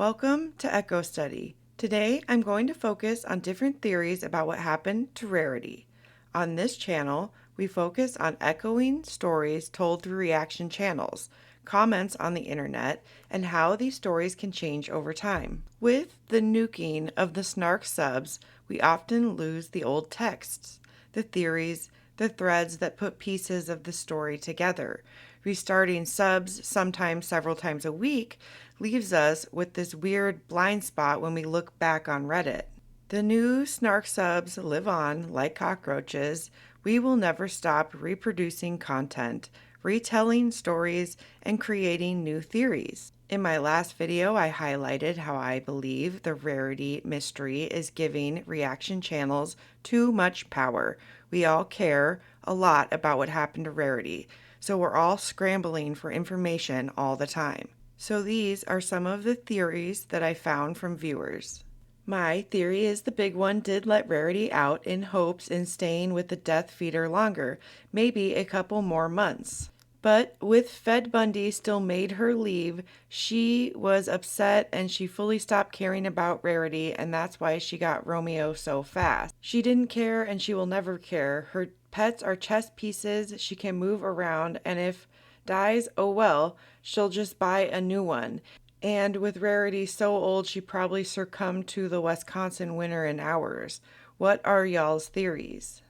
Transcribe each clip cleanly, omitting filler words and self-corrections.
Welcome to Echo Study. Today I'm going to focus on different theories about what happened to Rarity. On this channel, we focus on echoing stories told through reaction channels, comments on the internet, and how these stories can change over time. With the nuking of the snark subs, we often lose the old texts, the theories, the threads that put pieces of the story together. Restarting subs, sometimes several times a week, leaves us with this weird blind spot when we look back on Reddit. The new snark subs live on like cockroaches. We will never stop reproducing content, retelling stories, and creating new theories. In my last video, I highlighted how I believe the Rarity mystery is giving reaction channels too much power. We all care a lot about what happened to Rarity, so we're all scrambling for information all the time. So these are some of the theories that I found from viewers. My theory is the big one did let Rarity out in hopes in staying with the Death Feeder longer, maybe a couple more months. But with Fed Bundy still made her leave, she was upset and she fully stopped caring about Rarity, and that's why she got Romeo so fast. She didn't care and she will never care. Her pets are chess pieces, she can move around, and if dies, oh well, she'll just buy a new one. And with Rarity so old, she probably succumbed to the Wisconsin winter in hours. What are y'all's theories?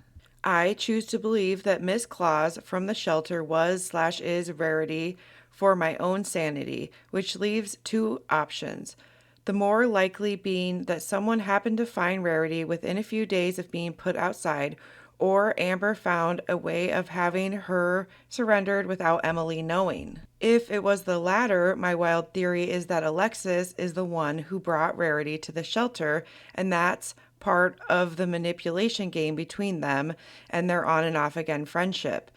I choose to believe that Miss Claus from the shelter was/is Rarity for my own sanity, which leaves two options. The more likely being that someone happened to find Rarity within a few days of being put outside, or Amber found a way of having her surrendered without Emily knowing. If it was the latter, my wild theory is that Alexis is the one who brought Rarity to the shelter, and that's part of the manipulation game between them and their on and off again friendship.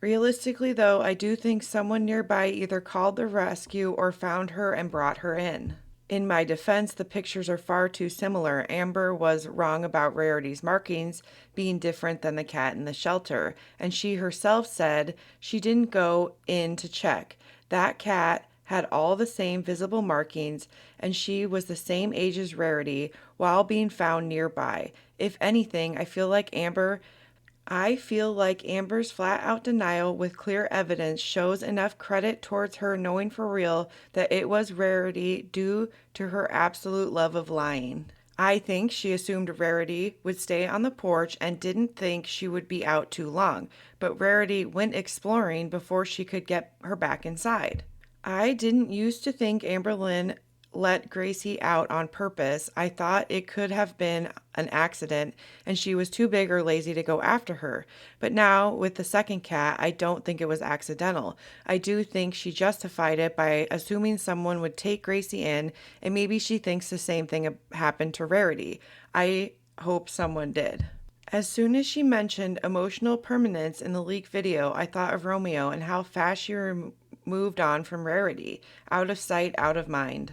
Realistically, though, I do think someone nearby either called the rescue or found her and brought her in. In my defense, the pictures are far too similar. Amber was wrong about Rarity's markings being different than the cat in the shelter, and she herself said she didn't go in to check. That cat had all the same visible markings, and she was the same age as Rarity while being found nearby. If anything, I feel like Amber's flat-out denial with clear evidence shows enough credit towards her knowing for real that it was Rarity due to her absolute love of lying. I think she assumed Rarity would stay on the porch and didn't think she would be out too long, but Rarity went exploring before she could get her back inside. I didn't used to think Amberlynn let Gracie out on purpose. I thought it could have been an accident and she was too big or lazy to go after her. But now, with the second cat, I don't think it was accidental. I do think she justified it by assuming someone would take Gracie in, and maybe she thinks the same thing happened to Rarity. I hope someone did. As soon as she mentioned emotional permanence in the leak video, I thought of Romeo and how fast she moved on from Rarity. Out of sight, out of mind.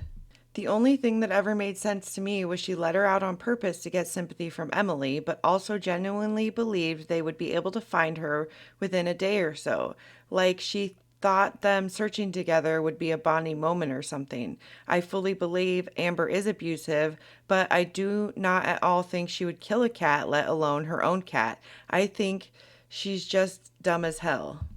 The only thing that ever made sense to me was she let her out on purpose to get sympathy from Emily, but also genuinely believed they would be able to find her within a day or so. Like she thought them searching together would be a bonding moment or something. I fully believe Amber is abusive, but I do not at all think she would kill a cat, let alone her own cat. I think she's just dumb as hell.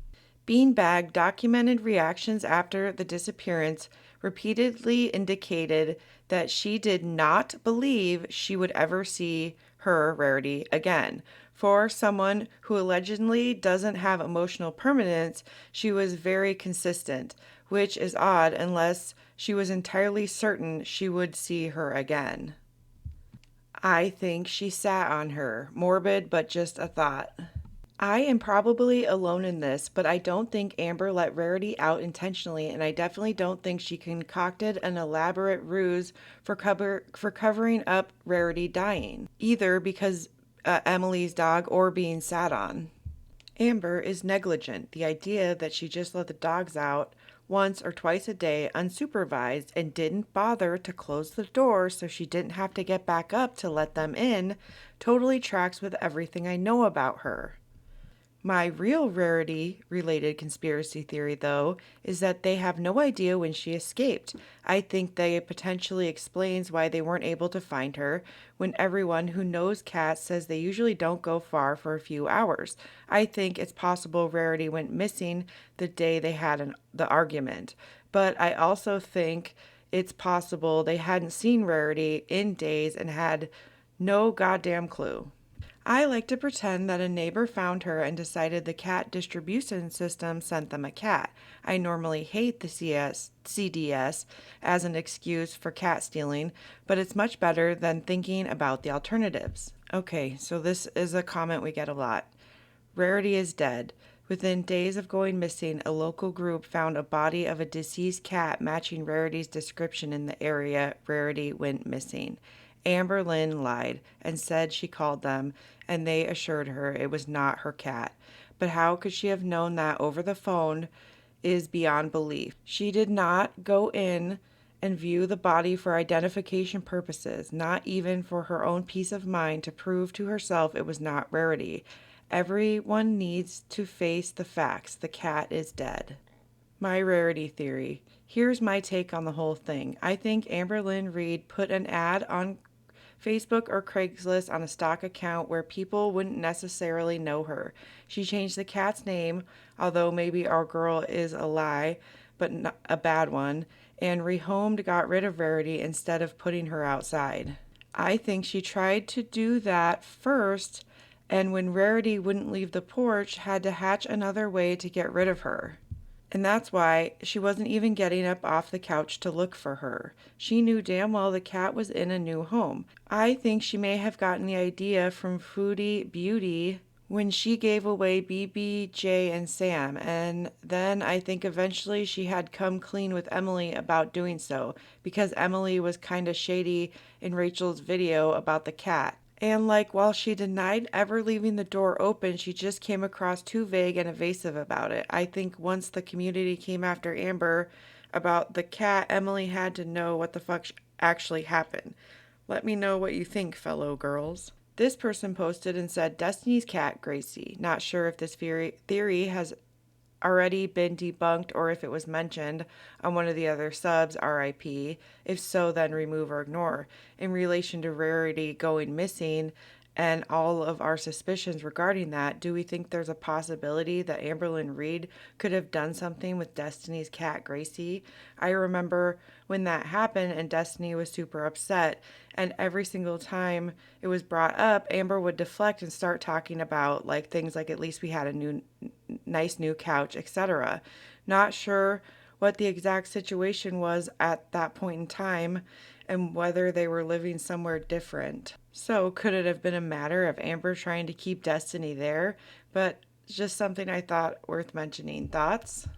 Beanbag documented reactions after the disappearance repeatedly indicated that she did not believe she would ever see her, Rarity, again. For someone who allegedly doesn't have emotional permanence, she was very consistent, which is odd unless she was entirely certain she would see her again. I think she sat on her. Morbid, but just a thought. I am probably alone in this, but I don't think Amber let Rarity out intentionally, and I definitely don't think she concocted an elaborate ruse for covering up Rarity dying, either because Emily's dog or being sat on. Amber is negligent. The idea that she just let the dogs out once or twice a day unsupervised and didn't bother to close the door so she didn't have to get back up to let them in totally tracks with everything I know about her. My real Rarity-related conspiracy theory, though, is that they have no idea when she escaped. I think that potentially explains why they weren't able to find her when everyone who knows cats says they usually don't go far for a few hours. I think it's possible Rarity went missing the day they had the argument, but I also think it's possible they hadn't seen Rarity in days and had no goddamn clue. I like to pretend that a neighbor found her and decided the cat distribution system sent them a cat. I normally hate the CDS as an excuse for cat stealing, but it's much better than thinking about the alternatives. Okay, so this is a comment we get a lot. Rarity is dead. Within days of going missing, a local group found a body of a deceased cat matching Rarity's description in the area Rarity went missing. Amber Lynn lied and said she called them, and they assured her it was not her cat. But how could she have known that over the phone is beyond belief. She did not go in and view the body for identification purposes, not even for her own peace of mind to prove to herself it was not Rarity. Everyone needs to face the facts. The cat is dead. My Rarity theory. Here's my take on the whole thing. I think Amber Lynn Reid put an ad on Facebook or Craigslist on a stock account where people wouldn't necessarily know her. She changed the cat's name, although maybe our girl is a lie, but not a bad one, and rehomed got rid of Rarity instead of putting her outside. I think she tried to do that first, and when Rarity wouldn't leave the porch, had to hatch another way to get rid of her. And that's why she wasn't even getting up off the couch to look for her. She knew damn well the cat was in a new home. I think she may have gotten the idea from Foodie Beauty when she gave away BB, Jay, and Sam, and then I think eventually she had come clean with Emily about doing so, because Emily was kinda shady in Rachel's video about the cat. And while she denied ever leaving the door open, she just came across too vague and evasive about it. I think once the community came after Amber about the cat, Emily had to know what the fuck actually happened. Let me know what you think, fellow girls. This person posted and said, Destiny's cat, Gracie. Not sure if this theory has already been debunked or if it was mentioned on one of the other subs, RIP. If so, then remove or ignore. In relation to Rarity going missing and all of our suspicions regarding that, do we think there's a possibility that Amber Lynn Reid could have done something with Destiny's cat, Gracie? I remember when that happened and Destiny was super upset, and every single time it was brought up, Amber would deflect and start talking about things like at least we had a nice new couch, etc. Not sure what the exact situation was at that point in time and whether they were living somewhere different. So could it have been a matter of Amber trying to keep Destiny there? But just something I thought worth mentioning. Thoughts?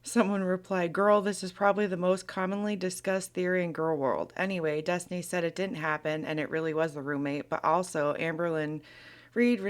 Someone replied, girl, this is probably the most commonly discussed theory in girl world. Anyway, Destiny said it didn't happen and it really was the roommate, but also Amber Lynn Reid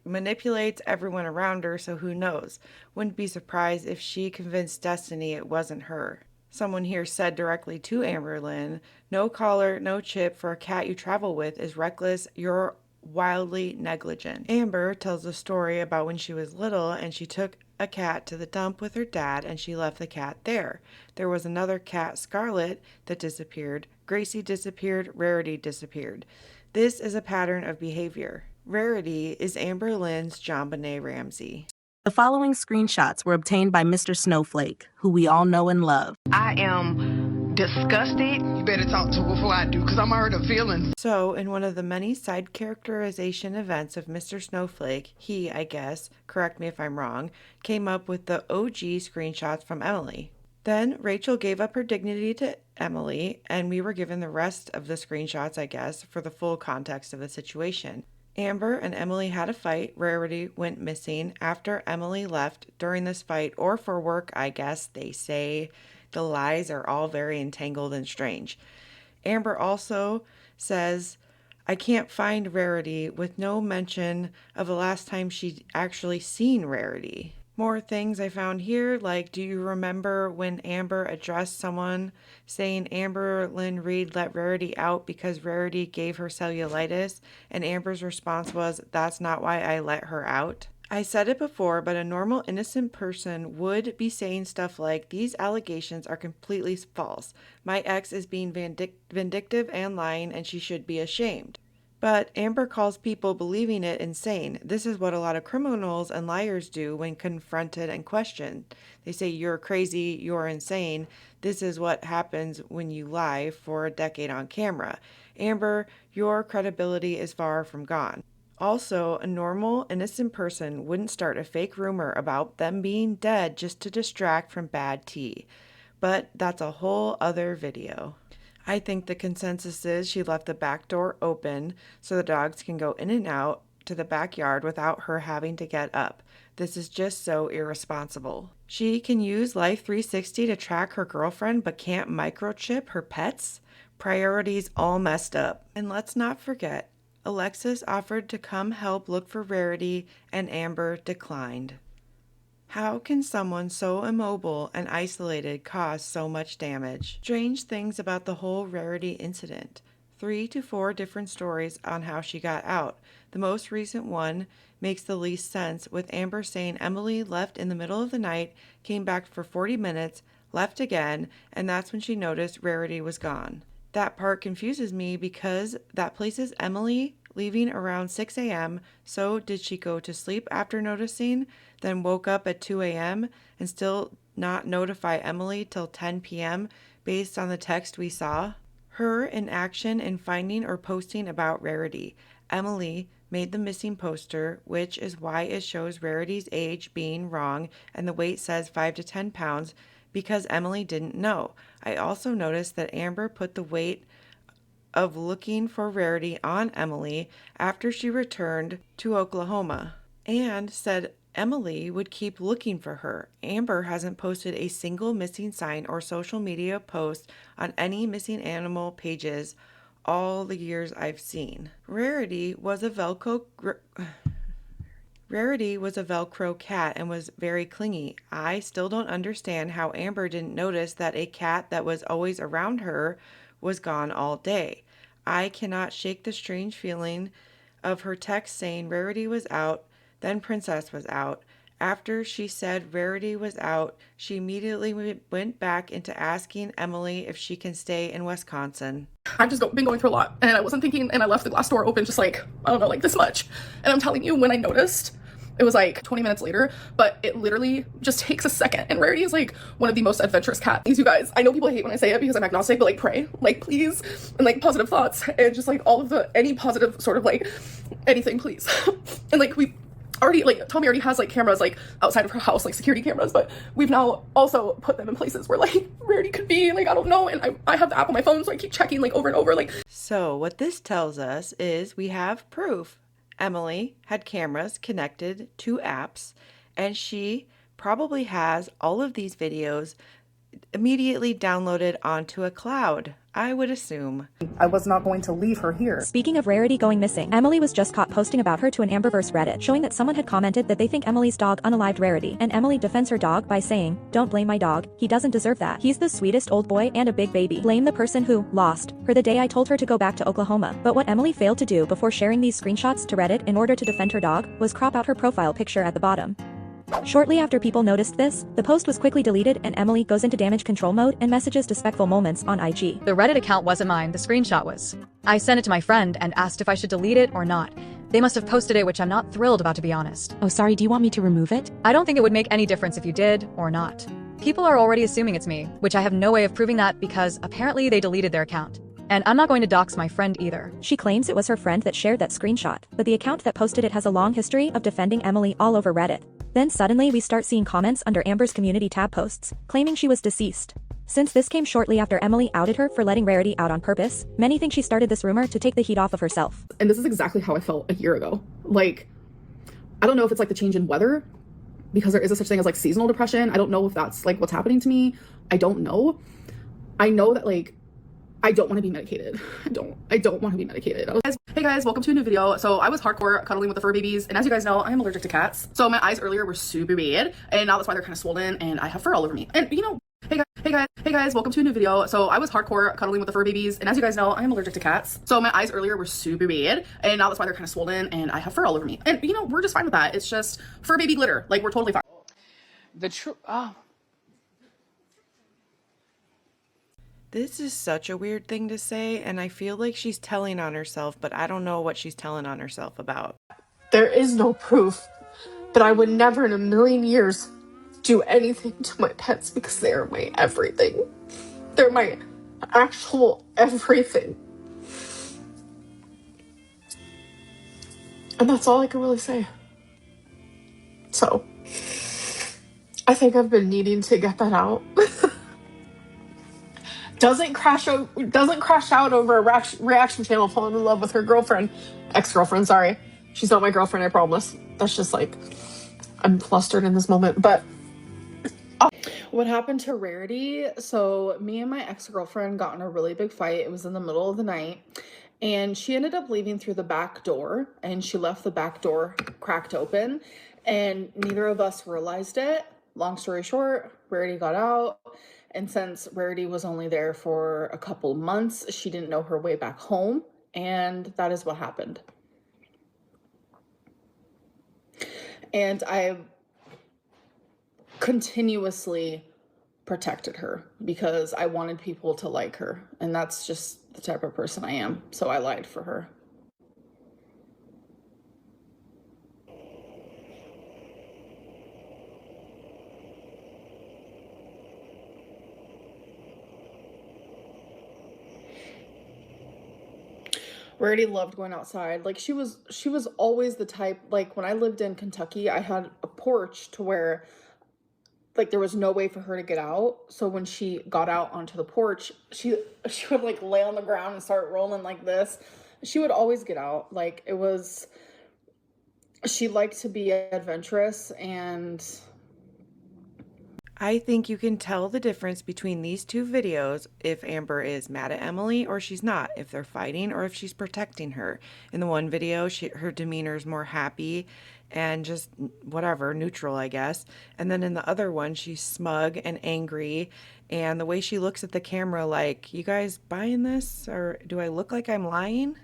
manipulates everyone around her, so who knows? Wouldn't be surprised if she convinced Destiny it wasn't her. Someone here said directly to Amber Lynn, no collar, no chip for a cat you travel with is reckless. You're wildly negligent. Amber tells a story about when she was little and she took a cat to the dump with her dad and she left the cat there. There was another cat, Scarlet, that disappeared. Gracie disappeared. Rarity disappeared. This is a pattern of behavior. Rarity is Amber Lynn's JonBenet Ramsey. The following screenshots were obtained by Mr. Snowflake, who we all know and love. I am disgusted. You better talk to her before I do, because I'm hurt of feelings. So, in one of the many side characterization events of Mr. Snowflake, he, I guess, correct me if I'm wrong, came up with the OG screenshots from Emily. Then Rachel gave up her dignity to Emily, and we were given the rest of the screenshots, I guess, for the full context of the situation. Amber and Emily had a fight. Rarity went missing after Emily left during this fight, or for work, I guess they say. The lies are all very entangled and strange. Amber also says, I can't find Rarity, with no mention of the last time she'd actually seen Rarity. More things I found here, do you remember when Amber addressed someone saying Amber Lynn Reid let Rarity out because Rarity gave her cellulitis? And Amber's response was, that's not why I let her out. I said it before, but a normal, innocent person would be saying stuff like, these allegations are completely false. My ex is being vindictive and lying, and she should be ashamed. But Amber calls people believing it insane. This is what a lot of criminals and liars do when confronted and questioned. They say, you're crazy, you're insane. This is what happens when you lie for a decade on camera. Amber, your credibility is far from gone. Also, a normal, innocent person wouldn't start a fake rumor about them being dead just to distract from bad tea. But that's a whole other video. I think the consensus is she left the back door open so the dogs can go in and out to the backyard without her having to get up. This is just so irresponsible. She can use Life 360 to track her girlfriend but can't microchip her pets? Priorities all messed up. And let's not forget, Alexis offered to come help look for Rarity and Amber declined. How can someone so immobile and isolated cause so much damage? Strange things about the whole Rarity incident. 3 to 4 different stories on how she got out. The most recent one makes the least sense, with Amber saying Emily left in the middle of the night, came back for 40 minutes, left again, and that's when she noticed Rarity was gone. That part confuses me because that places Emily leaving around 6 a.m., so did she go to sleep after noticing, then woke up at 2 a.m. and still not notify Emily till 10 p.m. based on the text we saw? Her inaction in finding or posting about Rarity. Emily made the missing poster, which is why it shows Rarity's age being wrong and the weight says 5 to 10 pounds because Emily didn't know. I also noticed that Amber put the weight of looking for Rarity on Emily after she returned to Oklahoma and said Emily would keep looking for her. Amber hasn't posted a single missing sign or social media post on any missing animal pages all the years I've seen. Rarity was a Velcro cat and was very clingy. I still don't understand how Amber didn't notice that a cat that was always around her was gone all day. I cannot shake the strange feeling of her text saying Rarity was out, then Princess was out. After she said Rarity was out, she immediately went back into asking Emily if she can stay in Wisconsin. I've just been going through a lot, and I wasn't thinking, and I left the glass door open just like, I don't know, like this much. And I'm telling you, when I noticed, it was like 20 minutes later, but it literally just takes a second. And Rarity is like one of the most adventurous cats. You guys, I know people hate when I say it because I'm agnostic, but like pray, like please, and like positive thoughts, and just like all of any positive sort of like anything, please. And like we already, like Tommy already has like cameras like outside of her house, like security cameras, but we've now also put them in places where like Rarity could be, like I don't know, and I have the app on my phone, so I keep checking like over and over. Like, so what this tells us is we have proof. Emily had cameras connected to apps, and she probably has all of these videos immediately downloaded onto a cloud, I would assume. I was not going to leave her here. Speaking of Rarity going missing, Emily was just caught posting about her to an Amberverse Reddit, showing that someone had commented that they think Emily's dog unalived Rarity, and Emily defends her dog by saying, "Don't blame my dog, he doesn't deserve that. He's the sweetest old boy and a big baby. Blame the person who lost her the day I told her to go back to Oklahoma." But what Emily failed to do before sharing these screenshots to Reddit in order to defend her dog was crop out her profile picture at the bottom. Shortly after people noticed this, the post was quickly deleted and Emily goes into damage control mode and messages despectful moments on IG. The Reddit account wasn't mine, the screenshot was. I sent it to my friend and asked if I should delete it or not. They must have posted it, which I'm not thrilled about, to be honest. Oh, sorry, do you want me to remove it? I don't think it would make any difference if you did or not. People are already assuming it's me, which I have no way of proving that because apparently they deleted their account. And I'm not going to dox my friend either. She claims it was her friend that shared that screenshot, but the account that posted it has a long history of defending Emily all over Reddit. Then suddenly we start seeing comments under Amber's community tab posts, claiming she was deceased. Since this came shortly after Emily outed her for letting Rarity out on purpose, many think she started this rumor to take the heat off of herself. and this is exactly how I felt a year ago. Like, I don't know if it's like the change in weather, because there is a such thing as like seasonal depression. I don't know if that's like what's happening to me. I don't know. I know that like I don't want to be medicated. I don't want to be medicated. Hey guys, welcome to a new video. So I was hardcore cuddling with the fur babies, and as you guys know, I am allergic to cats. So my eyes earlier were super red, and now that's why they're kind of swollen, and I have fur all over me. And you know, Hey guys, welcome to a new video. So I was hardcore cuddling with the fur babies, and as you guys know, I am allergic to cats. So my eyes earlier were super red, and now that's why they're kind of swollen, and I have fur all over me. And you know, we're just fine with that. It's just fur baby glitter. Like, we're totally fine. This is such a weird thing to say, and I feel like she's telling on herself, but I don't know what she's telling on herself about. There is no proof, but I would never in a million years do anything to my pets because they are my everything. They're my actual everything. And that's all I can really say. So, I think I've been needing to get that out. Doesn't crash out over a reaction channel falling in love with her girlfriend. Ex-girlfriend, sorry. She's not my girlfriend, I promise. That's just like, I'm flustered in this moment, but what happened to Rarity? So me and my ex-girlfriend got in a really big fight. It was in the middle of the night, and she ended up leaving through the back door, and she left the back door cracked open, and neither of us realized it. Long story short, Rarity got out, and since Rarity was only there for a couple months, she didn't know her way back home, and that is what happened. And I continuously protected her because I wanted people to like her, and that's just the type of person I am. So I lied for her. Rarity loved going outside. Like, she was always the type, like, when I lived in Kentucky, I had a porch to where, like, there was no way for her to get out. So when she got out onto the porch, she would like lay on the ground and start rolling like this. She would always get out. Like, it was, she liked to be adventurous. And I think you can tell the difference between these two videos if Amber is mad at Emily or she's not, if they're fighting or if she's protecting her. In the one video, her demeanor is more happy and just whatever, neutral, I guess. And then in the other one, she's smug and angry. And the way she looks at the camera, like, you guys buying this? Or do I look like I'm lying?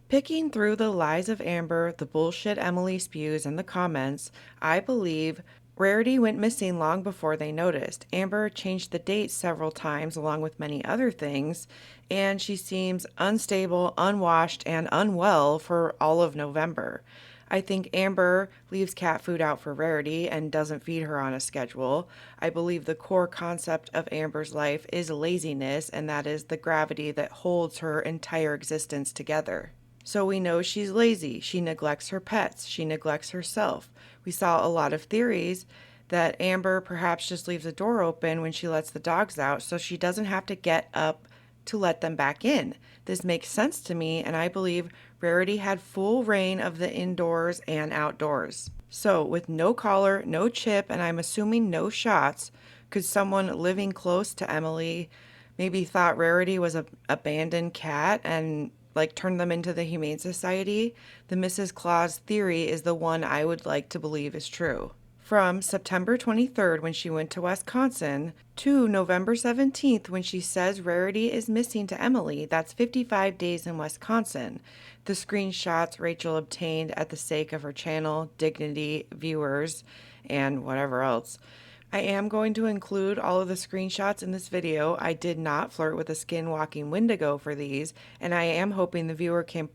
Picking through the lies of Amber, the bullshit Emily spews, and the comments, I believe Rarity went missing long before they noticed. Amber changed the date several times along with many other things, and she seems unstable, unwashed, and unwell for all of November. I think Amber leaves cat food out for Rarity and doesn't feed her on a schedule. I believe the core concept of Amber's life is laziness, and that is the gravity that holds her entire existence together. So we know she's lazy. She neglects her pets. She neglects herself. We saw a lot of theories that Amber perhaps just leaves the door open when she lets the dogs out so she doesn't have to get up to let them back in. This makes sense to me, and I believe Rarity had full reign of the indoors and outdoors. So with no collar, no chip, and I'm assuming no shots, could someone living close to Emily maybe thought Rarity was an abandoned cat and like turn them into the Humane Society? The Mrs. Claus theory is the one I would like to believe is true. From September 23rd when she went to Wisconsin to November 17th when she says Rarity is missing to Emily, that's 55 days in Wisconsin. The screenshots Rachel obtained at the sake of her channel, dignity, viewers, and whatever else. I am going to include all of the screenshots in this video. I did not flirt with a skinwalking Wendigo for these, and I am hoping the viewer can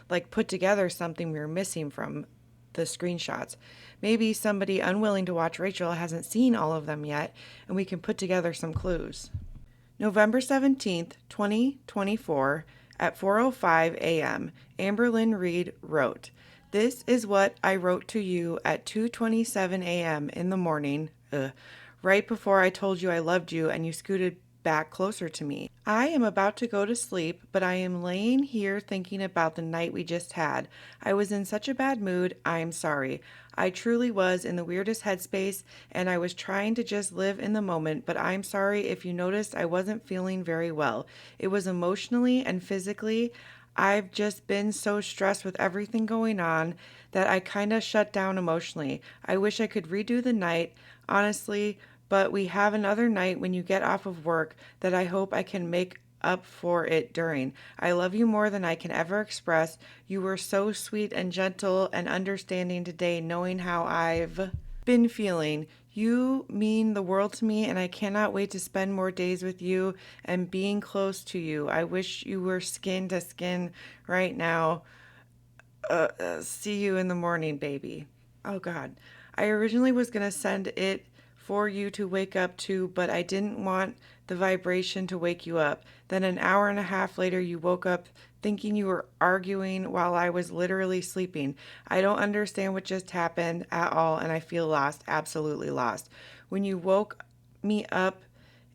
like put together something we were missing from the screenshots. Maybe somebody unwilling to watch Rachel hasn't seen all of them yet, and we can put together some clues. November 17th, 2024, at 4:05 a.m., Amberlynn Reed wrote, "This is what I wrote to you at 2:27 a.m. in the morning, right before I told you I loved you and you scooted back closer to me. I am about to go to sleep, but I am laying here thinking about the night we just had. I was in such a bad mood. I am sorry. I truly was in the weirdest headspace, and I was trying to just live in the moment, but I'm sorry if you noticed I wasn't feeling very well. It was emotionally and physically. I've just been so stressed with everything going on that I kind of shut down emotionally. I wish I could redo the night, honestly, but we have another night when you get off of work that I hope I can make up for it during. I love you more than I can ever express. You were so sweet and gentle and understanding today, knowing how I've been feeling. You mean the world to me, and I cannot wait to spend more days with you and being close to you. I wish you were skin to skin right now. See you in the morning, baby. Oh, God. I originally was going to send it for you to wake up to, but I didn't want the vibration to wake you up. Then an hour and a half later, you woke up thinking you were arguing while I was literally sleeping. I don't understand what just happened at all, and I feel lost, absolutely lost. When you woke me up,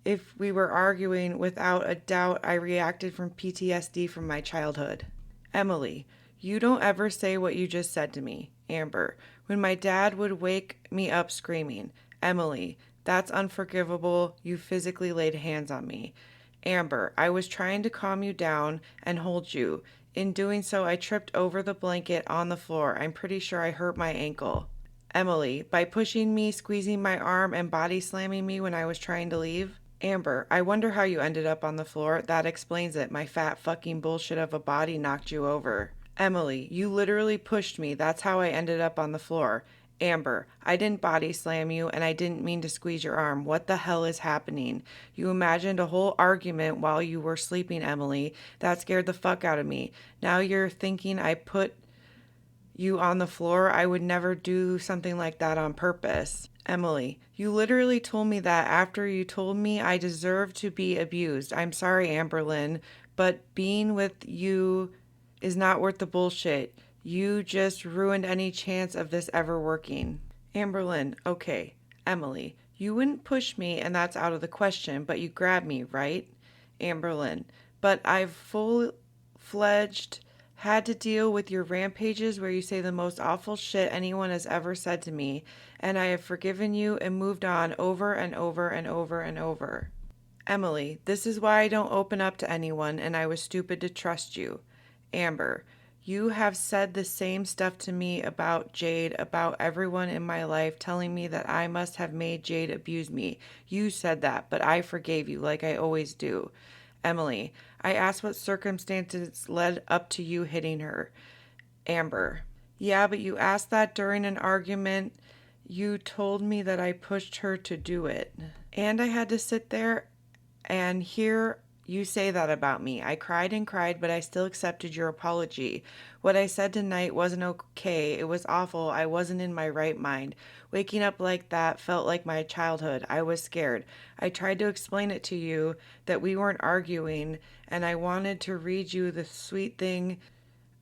if we were arguing, without a doubt, I reacted from PTSD from my childhood. Emily, you don't ever say what you just said to me. Amber, when my dad would wake me up screaming. Emily, that's unforgivable. You physically laid hands on me. Amber, I was trying to calm you down and hold you. In doing so, I tripped over the blanket on the floor. I'm pretty sure I hurt my ankle. Emily, by pushing me, squeezing my arm, and body slamming me when I was trying to leave. Amber, I wonder how you ended up on the floor. That explains it. My fat fucking bullshit of a body knocked you over. Emily, you literally pushed me. That's how I ended up on the floor. Amber, I didn't body slam you and I didn't mean to squeeze your arm. What the hell is happening? You imagined a whole argument while you were sleeping, Emily. That scared the fuck out of me. Now you're thinking I put you on the floor. I would never do something like that on purpose. Emily, you literally told me that after you told me I deserve to be abused. I'm sorry, Amberlynn, but being with you is not worth the bullshit. You just ruined any chance of this ever working. Amberlynn, okay. Emily, you wouldn't push me and that's out of the question, but you grabbed me, right? Amberlynn, but I've full-fledged had to deal with your rampages where you say the most awful shit anyone has ever said to me, and I have forgiven you and moved on over and over and over and over. Emily, this is why I don't open up to anyone, and I was stupid to trust you. Amber, you have said the same stuff to me about Jade, about everyone in my life, telling me that I must have made Jade abuse me. You said that, but I forgave you like I always do. Emily, I asked what circumstances led up to you hitting her. Amber, yeah, but you asked that during an argument. You told me that I pushed her to do it. And I had to sit there and hear you say that about me. I cried and cried, but I still accepted your apology. What I said tonight wasn't okay. It was awful. I wasn't in my right mind. Waking up like that felt like my childhood. I was scared. I tried to explain it to you that we weren't arguing, and I wanted to read you the sweet thing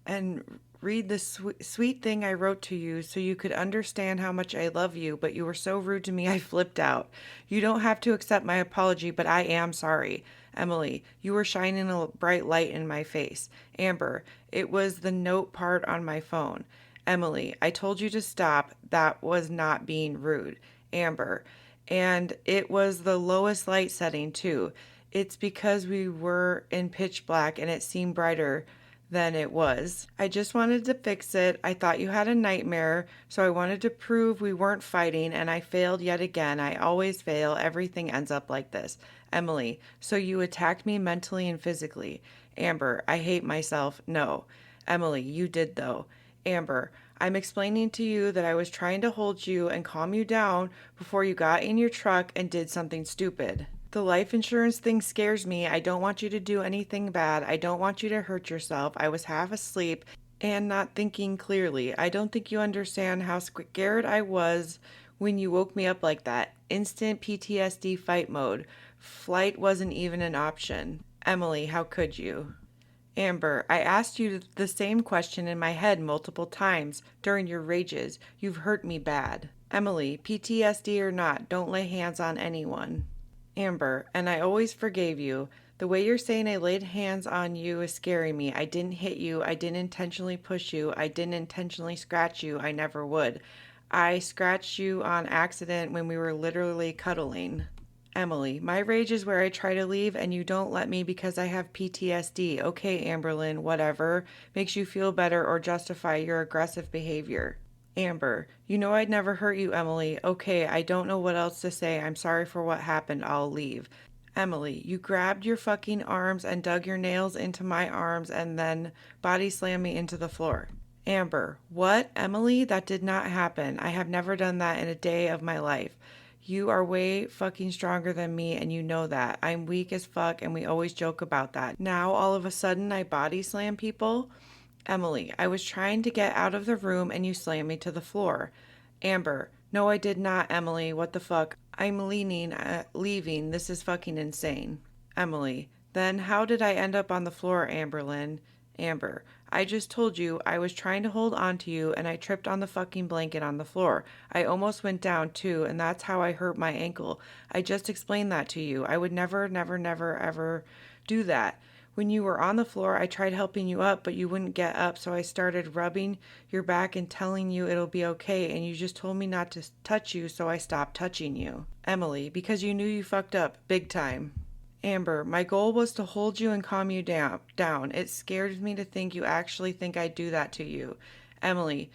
and read the sweet thing I wrote to you so you could understand how much I love you, but you were so rude to me I flipped out. You don't have to accept my apology, but I am sorry. Emily, you were shining a bright light in my face. Amber, it was the note part on my phone. Emily, I told you to stop. That was not being rude. Amber, and it was the lowest light setting too. It's because we were in pitch black and it seemed brighter than it was. I just wanted to fix it. I thought you had a nightmare, so I wanted to prove we weren't fighting, and I failed yet again. I always fail. Everything ends up like this. Emily, so you attacked me mentally and physically. Amber, I hate myself. No. Emily, you did though. Amber, I'm explaining to you that I was trying to hold you and calm you down before you got in your truck and did something stupid. The life insurance thing scares me. I don't want you to do anything bad. I don't want you to hurt yourself. I was half asleep and not thinking clearly. I don't think you understand how scared I was when you woke me up like that. Instant PTSD fight mode. Flight wasn't even an option. Emily, how could you? Amber, I asked you the same question in my head multiple times during your rages. You've hurt me bad. Emily, PTSD or not, don't lay hands on anyone. Amber, and I always forgave you. The way you're saying I laid hands on you is scaring me. I didn't hit you. I didn't intentionally push you. I didn't intentionally scratch you. I never would. I scratched you on accident when we were literally cuddling. Emily, my rage is where I try to leave and you don't let me because I have PTSD. Okay, Amberlynn, whatever. Makes you feel better or justify your aggressive behavior. Amber, you know I'd never hurt you, Emily. Okay, I don't know what else to say. I'm sorry for what happened. I'll leave. Emily, you grabbed your fucking arms and dug your nails into my arms and then body slammed me into the floor. Amber, what? Emily, that did not happen. I have never done that in a day of my life. You are way fucking stronger than me and you know that. I'm weak as fuck and we always joke about that. Now all of a sudden I body slam people? Emily, I was trying to get out of the room and you slammed me to the floor. Amber, no, I did not, Emily. What the fuck? I'm leaving. This is fucking insane. Emily, then how did I end up on the floor, Amberlynn? Amber, I just told you I was trying to hold on to you and I tripped on the fucking blanket on the floor. I almost went down too, and that's how I hurt my ankle. I just explained that to you. I would never, never, never, ever do that. When you were on the floor, I tried helping you up, but you wouldn't get up, so I started rubbing your back and telling you it'll be okay, and you just told me not to touch you, so I stopped touching you. Emily, because you knew you fucked up, big time. Amber, my goal was to hold you and calm you down. It scares me to think you actually think I'd do that to you. Emily,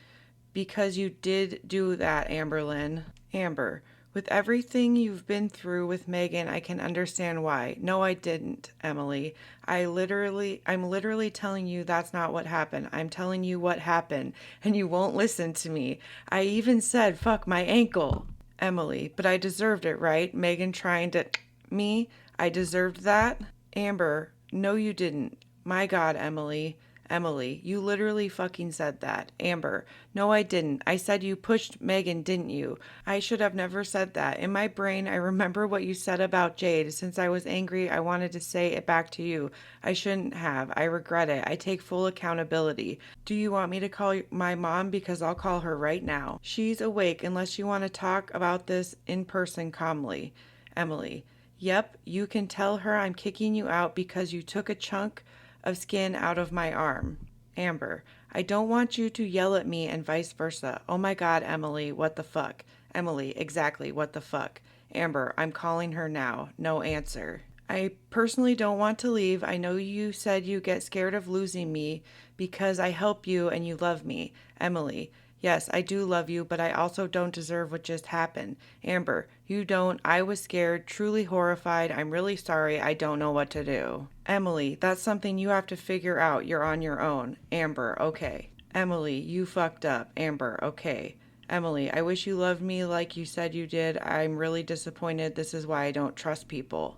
because you did do that, Amberlynn. Amber, with everything you've been through with Megan, I can understand why. No, I didn't, Emily. I'm literally telling you that's not what happened. I'm telling you what happened, and you won't listen to me. I even said, fuck my ankle. Emily, but I deserved it, right? Megan trying to me? I deserved that? Amber, no, you didn't. My God, Emily. Emily, you literally fucking said that. Amber, no, I didn't. I said you pushed Megan, didn't you? I should have never said that. In my brain, I remember what you said about Jade. Since I was angry, I wanted to say it back to you. I shouldn't have. I regret it. I take full accountability. Do you want me to call my mom? Because I'll call her right now. She's awake unless you want to talk about this in person calmly. Emily, yep, you can tell her I'm kicking you out because you took a chunk of skin out of my arm. Amber, I don't want you to yell at me and vice versa. Oh my God, Emily, what the fuck? Emily, exactly, what the fuck? Amber, I'm calling her now. No answer. I personally don't want to leave. I know you said you get scared of losing me because I help you and you love me. Emily, yes, I do love you, but I also don't deserve what just happened. Amber, you don't. I was scared, truly horrified. I'm really sorry. I don't know what to do. Emily, that's something you have to figure out. You're on your own. Amber, okay. Emily, you fucked up. Amber, okay. Emily, I wish you loved me like you said you did. I'm really disappointed. This is why I don't trust people.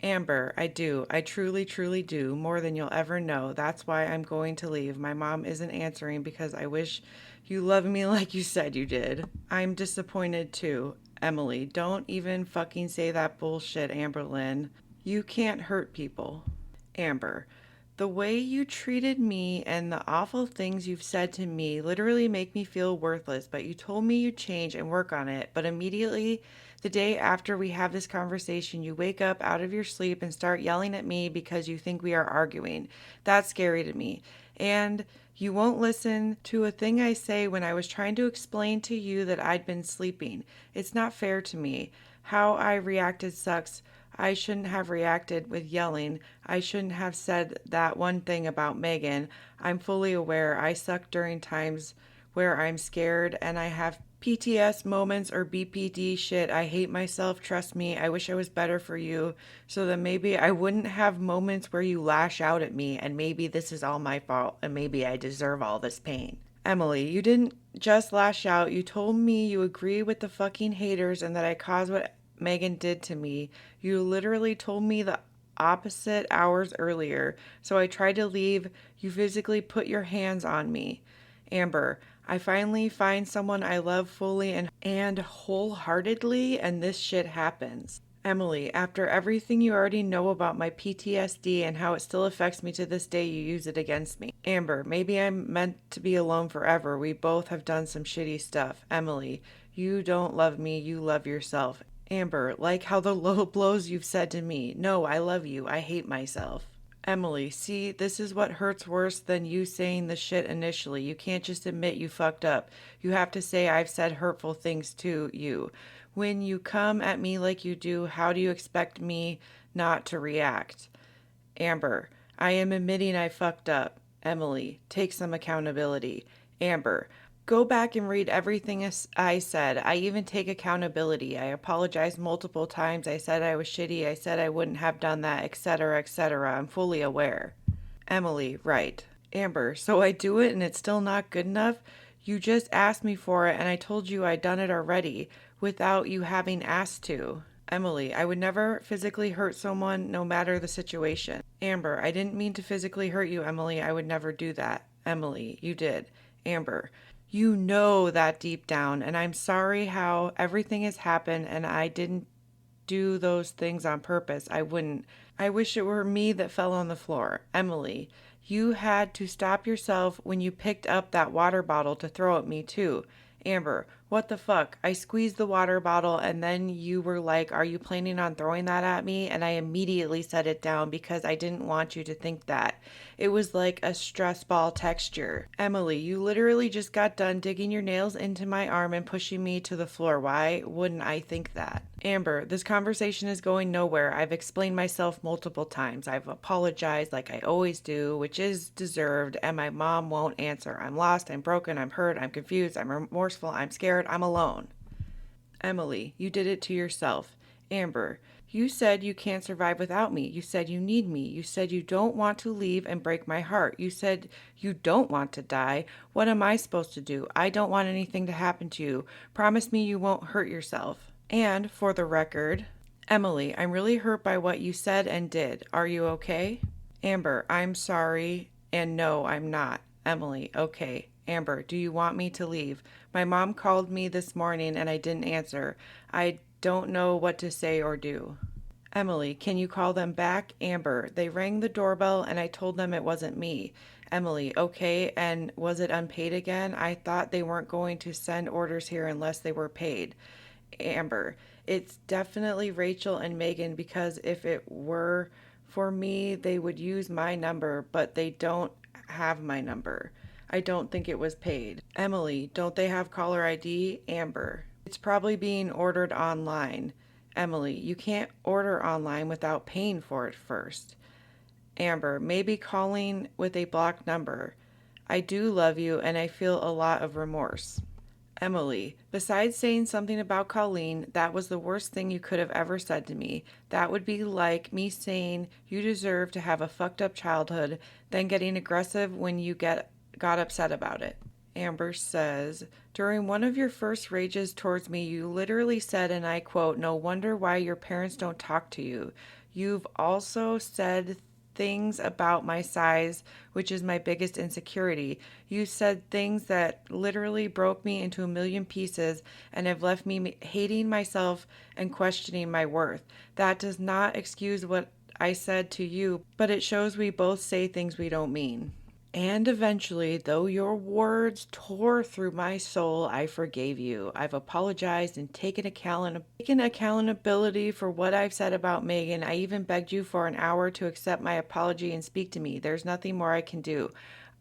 Amber, I do. I truly, truly do. More than you'll ever know. That's why I'm going to leave. My mom isn't answering because I wish you loved me like you said you did. I'm disappointed too. Emily, don't even fucking say that bullshit, Amberlynn. You can't hurt people. Amber, the way you treated me and the awful things you've said to me literally make me feel worthless, but you told me you'd change and work on it. But immediately, the day after we have this conversation, you wake up out of your sleep and start yelling at me because you think we are arguing. That's scary to me. And you won't listen to a thing I say when I was trying to explain to you that I'd been sleeping. It's not fair to me. How I reacted sucks. I shouldn't have reacted with yelling. I shouldn't have said that one thing about Megan. I'm fully aware I suck during times where I'm scared and I have PTS moments or BPD shit. I hate myself. Trust me. I wish I was better for you so that maybe I wouldn't have moments where you lash out at me and maybe this is all my fault and maybe I deserve all this pain. Emily, you didn't just lash out. You told me you agree with the fucking haters and that I caused what Megan did to me. You literally told me the opposite hours earlier, so I tried to leave. You physically put your hands on me. Amber, I finally find someone I love fully and wholeheartedly, and this shit happens. Emily, after everything you already know about my PTSD and how it still affects me to this day, you use it against me. Amber, maybe I'm meant to be alone forever. We both have done some shitty stuff. Emily, you don't love me, you love yourself. Amber, like how the low blows you've said to me. No, I love you. I hate myself. Emily, see, this is what hurts worse than you saying the shit initially. You can't just admit you fucked up. You have to say I've said hurtful things to you. When you come at me like you do, how do you expect me not to react? Amber, I am admitting I fucked up. Emily, take some accountability. Amber, Go back and read everything I said. I even take accountability. I apologized multiple times. I said I was shitty. I said I wouldn't have done that, etc., etc. I'm fully aware. Emily, right. Amber, so I do it and it's still not good enough? You just asked me for it and I told you I'd done it already without you having asked to. Emily, I would never physically hurt someone no matter the situation. Amber, I didn't mean to physically hurt you, Emily. I would never do that. Emily, you did. Amber, you know that deep down, and I'm sorry how everything has happened and I didn't do those things on purpose. I wouldn't. I wish it were me that fell on the floor. Emily, you had to stop yourself when you picked up that water bottle to throw at me, too. Amber, what the fuck? I squeezed the water bottle and then you were like, are you planning on throwing that at me? And I immediately set it down because I didn't want you to think that. It was like a stress ball texture. Emily, you literally just got done digging your nails into my arm and pushing me to the floor. Why wouldn't I think that? Amber, this conversation is going nowhere. I've explained myself multiple times. I've apologized like I always do, which is deserved, and my mom won't answer. I'm lost, I'm broken, I'm hurt, I'm confused, I'm remorseful, I'm scared, I'm alone. Emily, you did it to yourself. Amber, you said you can't survive without me. You said you need me. You said you don't want to leave and break my heart. You said you don't want to die. What am I supposed to do? I don't want anything to happen to you. Promise me you won't hurt yourself. And for the record, Emily, I'm really hurt by what you said and did. Are you okay? Amber, I'm sorry. And no, I'm not. Emily, okay. Amber, do you want me to leave? My mom called me this morning and I didn't answer. I don't know what to say or do. Emily, can you call them back? Amber, they rang the doorbell and I told them it wasn't me. Emily, okay, and was it unpaid again? I thought they weren't going to send orders here unless they were paid. Amber, it's definitely Rachel and Megan because if it were for me, they would use my number, but they don't have my number. I don't think it was paid. Emily, don't they have caller ID? Amber, it's probably being ordered online. Emily, you can't order online without paying for it first. Amber, maybe calling with a blocked number. I do love you and I feel a lot of remorse. Emily, besides saying something about Colleen, that was the worst thing you could have ever said to me. That would be like me saying you deserve to have a fucked up childhood, then getting aggressive when you got upset about it. Amber says, during one of your first rages towards me, you literally said, and I quote, no wonder why your parents don't talk to you. You've also said things about my size, which is my biggest insecurity. You said things that literally broke me into a million pieces and have left me hating myself and questioning my worth. That does not excuse what I said to you, but it shows we both say things we don't mean. And eventually, though your words tore through my soul, I forgave you. I've apologized and taken accountability for what I've said about Megan. I even begged you for an hour to accept my apology and speak to me. There's nothing more I can do.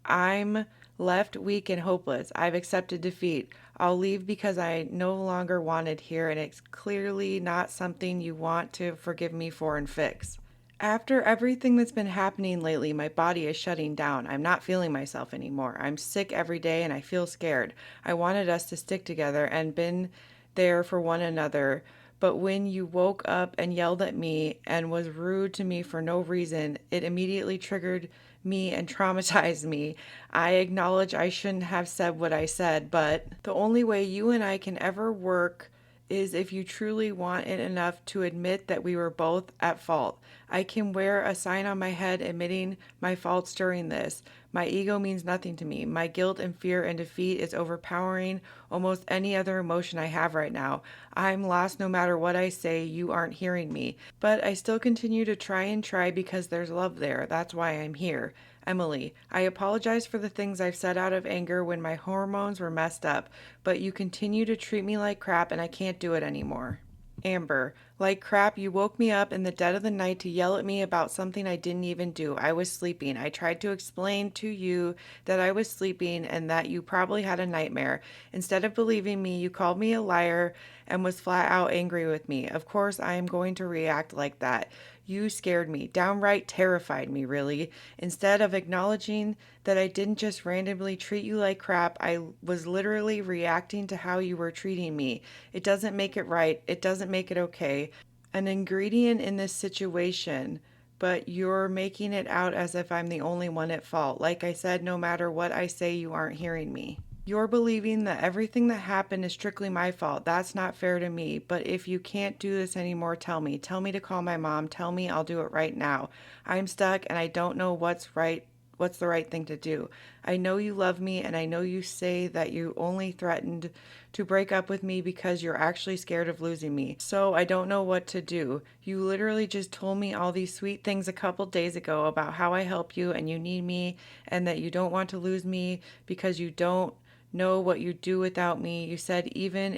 I'm left weak and hopeless. I've accepted defeat. I'll leave because I no longer want it here, and it's clearly not something you want to forgive me for and fix. After everything that's been happening lately, my body is shutting down. I'm not feeling myself anymore. I'm sick every day and I feel scared. I wanted us to stick together and been there for one another. But when you woke up and yelled at me and was rude to me for no reason, it immediately triggered me and traumatized me. I acknowledge I shouldn't have said what I said, but the only way you and I can ever work is if you truly want it enough to admit that we were both at fault. I can wear a sign on my head admitting my faults during this. My ego means nothing to me. My guilt and fear and defeat is overpowering almost any other emotion I have right now. I'm lost no matter what I say. You aren't hearing me. But I still continue to try because there's love there. That's why I'm here. Emily, I apologize for the things I've said out of anger when my hormones were messed up, but you continue to treat me like crap and I can't do it anymore. Amber, like crap, you woke me up in the dead of the night to yell at me about something I didn't even do. I was sleeping. I tried to explain to you that I was sleeping and that you probably had a nightmare. Instead of believing me, you called me a liar and was flat out angry with me. Of course, I am going to react like that. You scared me, downright terrified me, really. Instead of acknowledging that I didn't just randomly treat you like crap, I was literally reacting to how you were treating me. It doesn't make it right. It doesn't make it okay. An ingredient in this situation, but you're making it out as if I'm the only one at fault. Like I said, no matter what I say, you aren't hearing me. You're believing that everything that happened is strictly my fault. That's not fair to me. But if you can't do this anymore, tell me. Tell me to call my mom. Tell me I'll do it right now. I'm stuck and I don't know what's the right thing to do. I know you love me and I know you say that you only threatened to break up with me because you're actually scared of losing me. So I don't know what to do. You literally just told me all these sweet things a couple days ago about how I help you and you need me and that you don't want to lose me because you don't know what you do without me. You said even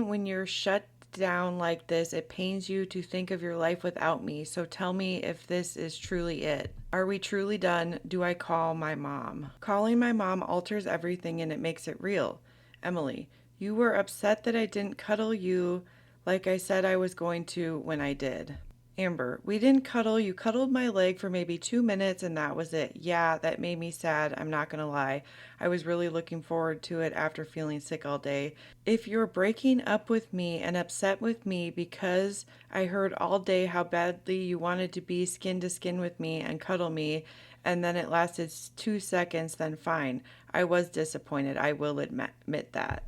when you're shut down like this, it pains you to think of your life without me. So tell me if this is truly it. Are we truly done? Do I call my mom? Calling my mom alters everything and it makes it real. Emily, you were upset that I didn't cuddle you like I said I was going to when I did. Amber, we didn't cuddle. You cuddled my leg for maybe 2 minutes and that was it. Yeah, that made me sad. I'm not going to lie. I was really looking forward to it after feeling sick all day. If you're breaking up with me and upset with me because I heard all day how badly you wanted to be skin to skin with me and cuddle me, and then it lasted 2 seconds, then fine. I was disappointed. I will admit that.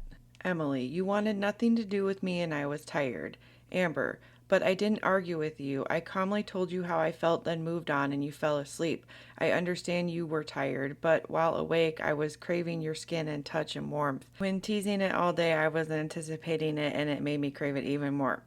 Emily, you wanted nothing to do with me and I was tired. Amber, but I didn't argue with you. I calmly told you how I felt, then moved on, and you fell asleep. I understand you were tired, but while awake, I was craving your skin and touch and warmth. When teasing it all day, I was anticipating it, and it made me crave it even more.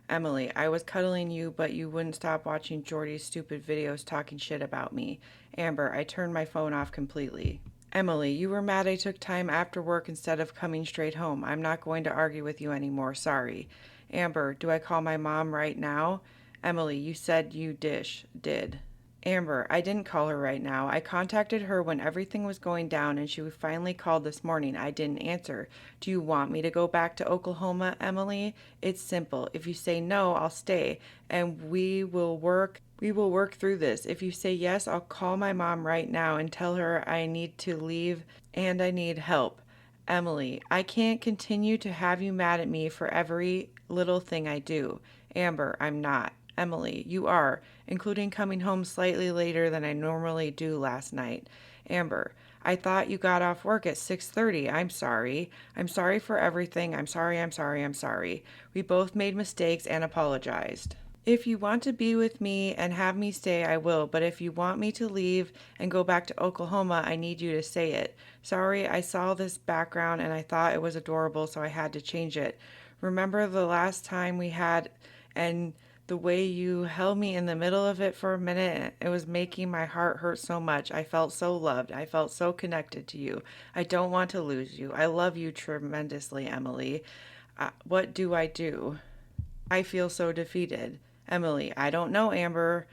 Emily, I was cuddling you, but you wouldn't stop watching Jordy's stupid videos talking shit about me. Amber, I turned my phone off completely. Emily, you were mad I took time after work instead of coming straight home. I'm not going to argue with you anymore. Sorry. Amber, do I call my mom right now? Emily, you said you did. Amber, I didn't call her right now. I contacted her when everything was going down and she finally called this morning. I didn't answer. Do you want me to go back to Oklahoma, Emily? It's simple. If you say no, I'll stay and we will work through this. If you say yes, I'll call my mom right now and tell her I need to leave and I need help. Emily, I can't continue to have you mad at me for every little thing I do. Amber, I'm not. Emily, you are, including coming home slightly later than I normally do last night. Amber, I thought you got off work at 6:30. I'm sorry. I'm sorry for everything. I'm sorry. We both made mistakes and apologized. If you want to be with me and have me stay, I will. But if you want me to leave and go back to Oklahoma, I need you to say it. Sorry, I saw this background and I thought it was adorable, so I had to change it. Remember the last time we had and the way you held me in the middle of it for a minute, it was making my heart hurt so much. I felt so loved. I felt so connected to you. I don't want to lose you. I love you tremendously, Emily. What do I do? I feel so defeated. Emily, I don't know, Amber.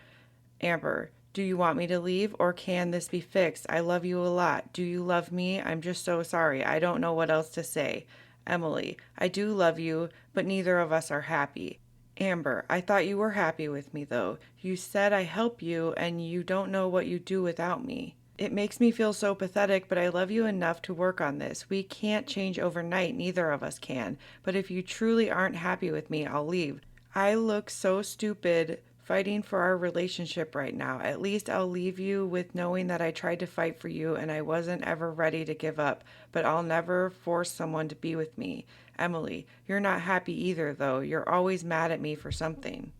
Amber, do you want me to leave or can this be fixed? I love you a lot. Do you love me? I'm just so sorry. I don't know what else to say. Emily, I do love you, but neither of us are happy. Amber, I thought you were happy with me though. You said I help you and you don't know what you do without me. It makes me feel so pathetic, but I love you enough to work on this. We can't change overnight, neither of us can. But if you truly aren't happy with me, I'll leave. I look so stupid fighting for our relationship right now. At least I'll leave you with knowing that I tried to fight for you and I wasn't ever ready to give up, but I'll never force someone to be with me. Emily, you're not happy either, though. You're always mad at me for something.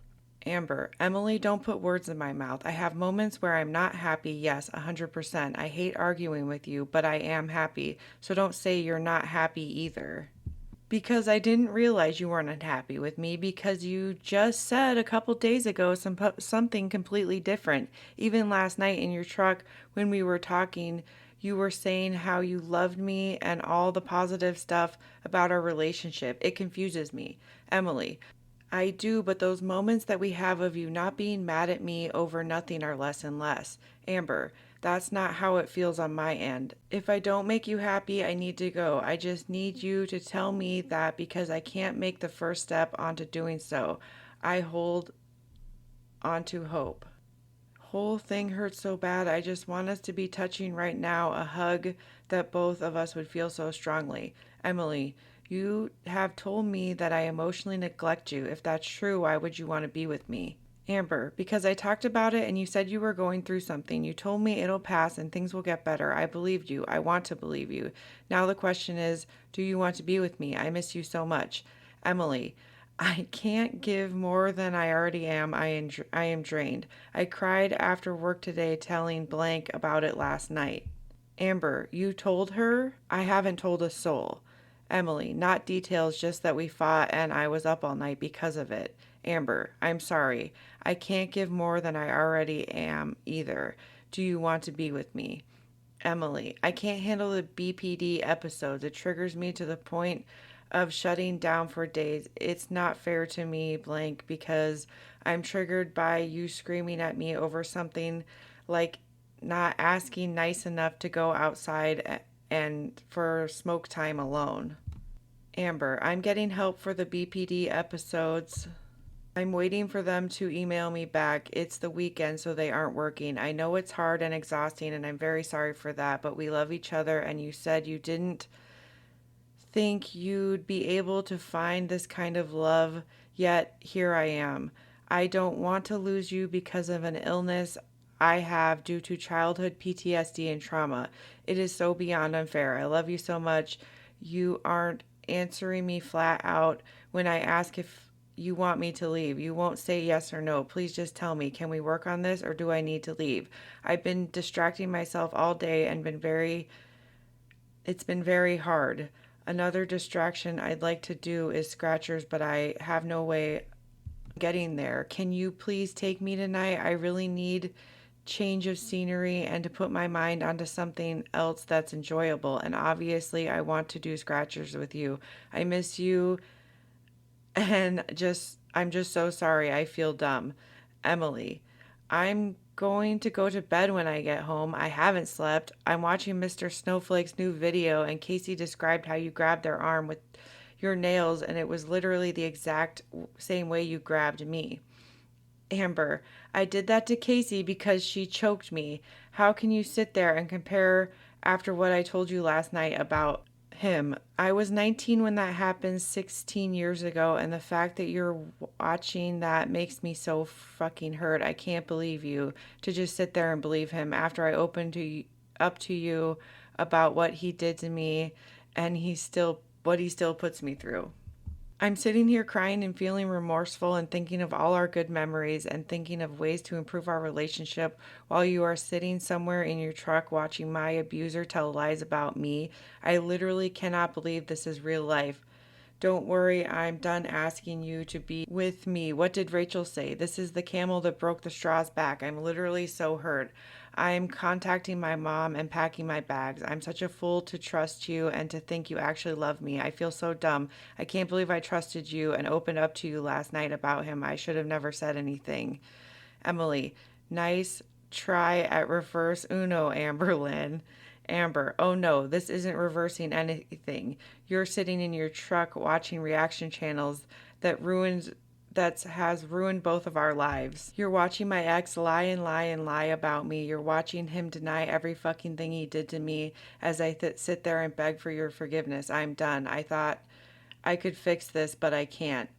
Amber, Emily, don't put words in my mouth. I have moments where I'm not happy, yes, 100%. I hate arguing with you, but I am happy, so don't say you're not happy either. Because I didn't realize you weren't unhappy with me because you just said a couple days ago something completely different. Even last night in your truck when we were talking, you were saying how you loved me and all the positive stuff about our relationship. It confuses me. Emily, I do, but those moments that we have of you not being mad at me over nothing are less and less. Amber, that's not how it feels on my end. If I don't make you happy, I need to go. I just need you to tell me that because I can't make the first step onto doing so. I hold onto hope. Whole thing hurts so bad. I just want us to be touching right now, a hug that both of us would feel so strongly. Emily, you have told me that I emotionally neglect you. If that's true, why would you want to be with me? Amber, because I talked about it and you said you were going through something. You told me it'll pass and things will get better. I believed you. I want to believe you. Now the question is, do you want to be with me? I miss you so much. Emily, I can't give more than I already am. I am drained. I cried after work today telling Blank about it last night. Amber, you told her? I haven't told a soul. Emily, not details, just that we fought and I was up all night because of it. Amber, I'm sorry. I can't give more than I already am either. Do you want to be with me? Emily, I can't handle the BPD episodes. It triggers me to the point of shutting down for days. It's not fair to me, blank, because I'm triggered by you screaming at me over something like not asking nice enough to go outside and for smoke time alone. Amber, I'm getting help for the BPD episodes. I'm waiting for them to email me back. It's the weekend, so they aren't working. I know it's hard and exhausting, and I'm very sorry for that, but we love each other, and you said you didn't think you'd be able to find this kind of love, yet here I am. I don't want to lose you because of an illness I have due to childhood PTSD and trauma. It is so beyond unfair. I love you so much. You aren't answering me flat out when I ask if you want me to leave. You won't say yes or no. Please just tell me, can we work on this or do I need to leave? I've been distracting myself all day and it's been very hard. Another distraction I'd like to do is scratchers, but I have no way getting there. Can you please take me tonight? I really need change of scenery and to put my mind onto something else that's enjoyable. And obviously, I want to do scratchers with you. I miss you and I'm just so sorry. I feel dumb. Emily, I'm going to go to bed when I get home. I haven't slept. I'm watching Mr. Snowflake's new video, and Casey described how you grabbed their arm with your nails, and it was literally the exact same way you grabbed me. Amber, I did that to Casey because she choked me. How can you sit there and compare after what I told you last night about him? I was 19 when that happened 16 years ago, and the fact that you're watching that makes me so fucking hurt. I can't believe you to just sit there and believe him after I opened up to you about what he did to me and what he still puts me through. I'm sitting here crying and feeling remorseful and thinking of all our good memories and thinking of ways to improve our relationship while you are sitting somewhere in your truck watching my abuser tell lies about me. I literally cannot believe this is real life. Don't worry, I'm done asking you to be with me. What did Rachel say? This is the camel that broke the straw's back. I'm literally so hurt. I'm contacting my mom and packing my bags. I'm such a fool to trust you and to think you actually love me. I feel so dumb. I can't believe I trusted you and opened up to you last night about him. I should have never said anything. Emily, nice try at reverse Uno, Amberlynn. Amber, oh no, this isn't reversing anything. You're sitting in your truck watching reaction channels that has ruined both of our lives. You're watching my ex lie and lie and lie about me. You're watching him deny every fucking thing he did to me as I sit there and beg for your forgiveness. I'm done. I thought I could fix this, but I can't.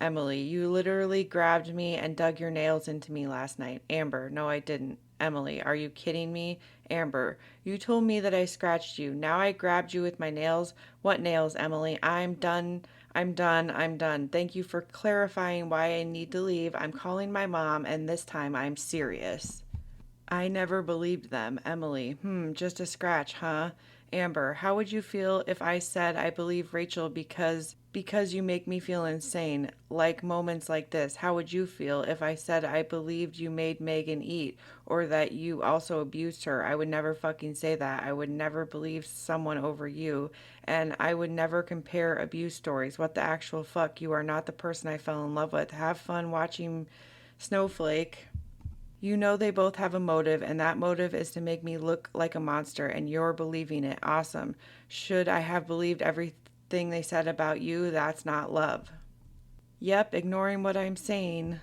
Emily, you literally grabbed me and dug your nails into me last night. Amber, no, I didn't. Emily, are you kidding me? Amber, you told me that I scratched you. Now I grabbed you with my nails. What nails, Emily? I'm done. I'm done. I'm done. Thank you for clarifying why I need to leave. I'm calling my mom, and this time I'm serious. I never believed them. Emily, just a scratch, huh? Amber, how would you feel if I said I believe Rachel because you make me feel insane? Like moments like this. How would you feel if I said I believed you made Megan eat or that you also abused her? I would never fucking say that. I would never believe someone over you, and I would never compare abuse stories. What the actual fuck? You are not the person I fell in love with. Have fun watching Snowflake. You know they both have a motive, and that motive is to make me look like a monster, and you're believing it. Awesome. Should I have believed everything they said about you? That's not love. Yep, ignoring what I'm saying.